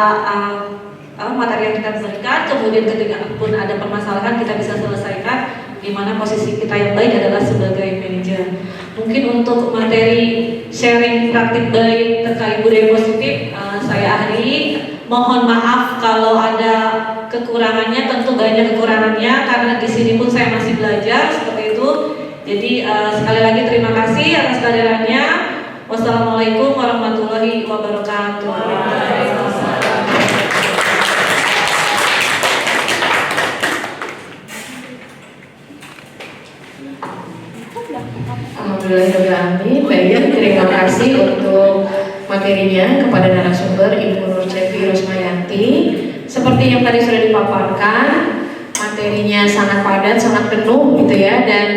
materi yang kita berikan. Kemudian ketika pun ada permasalahan kita bisa selesaikan, di mana posisi kita yang baik adalah sebagai manajer. Mungkin untuk materi sharing praktik baik terkait budaya positif saya akhiri. Mohon maaf kalau ada kekurangannya, tentu banyak kekurangannya karena di sini pun saya masih belajar seperti itu. Jadi sekali lagi terima kasih atas kehadirannya. Wassalamualaikum warahmatullahi wabarakatuh. Alhamdulillahirrahmanirrahim. Baik, terima kasih untuk materinya kepada narasumber Ibu Nur Cepi Rosmayanti. Seperti yang tadi sudah dipaparkan, materinya sangat padat, sangat penuh gitu ya, dan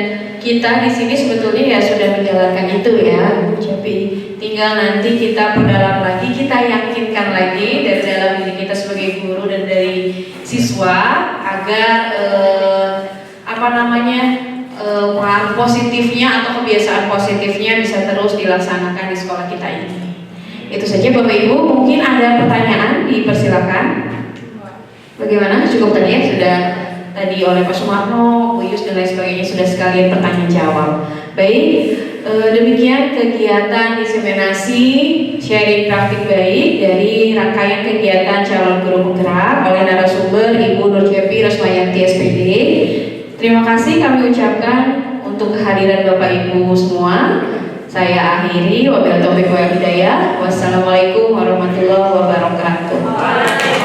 kita di sini sebetulnya ya sudah menjalankan itu ya, Bu Cepi. Tinggal nanti kita perdalam lagi, kita yakinkan lagi dari dalam diri kita sebagai guru dan dari siswa agar pengaruh positifnya atau kebiasaan positifnya bisa terus dilaksanakan di sekolah kita ini. Itu saja Bapak Ibu. Mungkin ada pertanyaan, dipersilakan. Bagaimana? Cukup tadi ya, sudah tadi oleh Pak Sumarno, Bu Yus dan lain sebagainya sudah sekalian pertanyaan jawab. Baik, demikian kegiatan diseminasi sharing praktik baik dari rangkaian kegiatan calon guru penggerak oleh narasumber Ibu Nur Cepi Rosmayanti SPD. Terima kasih kami ucapkan untuk kehadiran Bapak Ibu semua. Saya akhiri, wabillahi taufiq wal hidayah. Wassalamualaikum warahmatullahi wabarakatuh.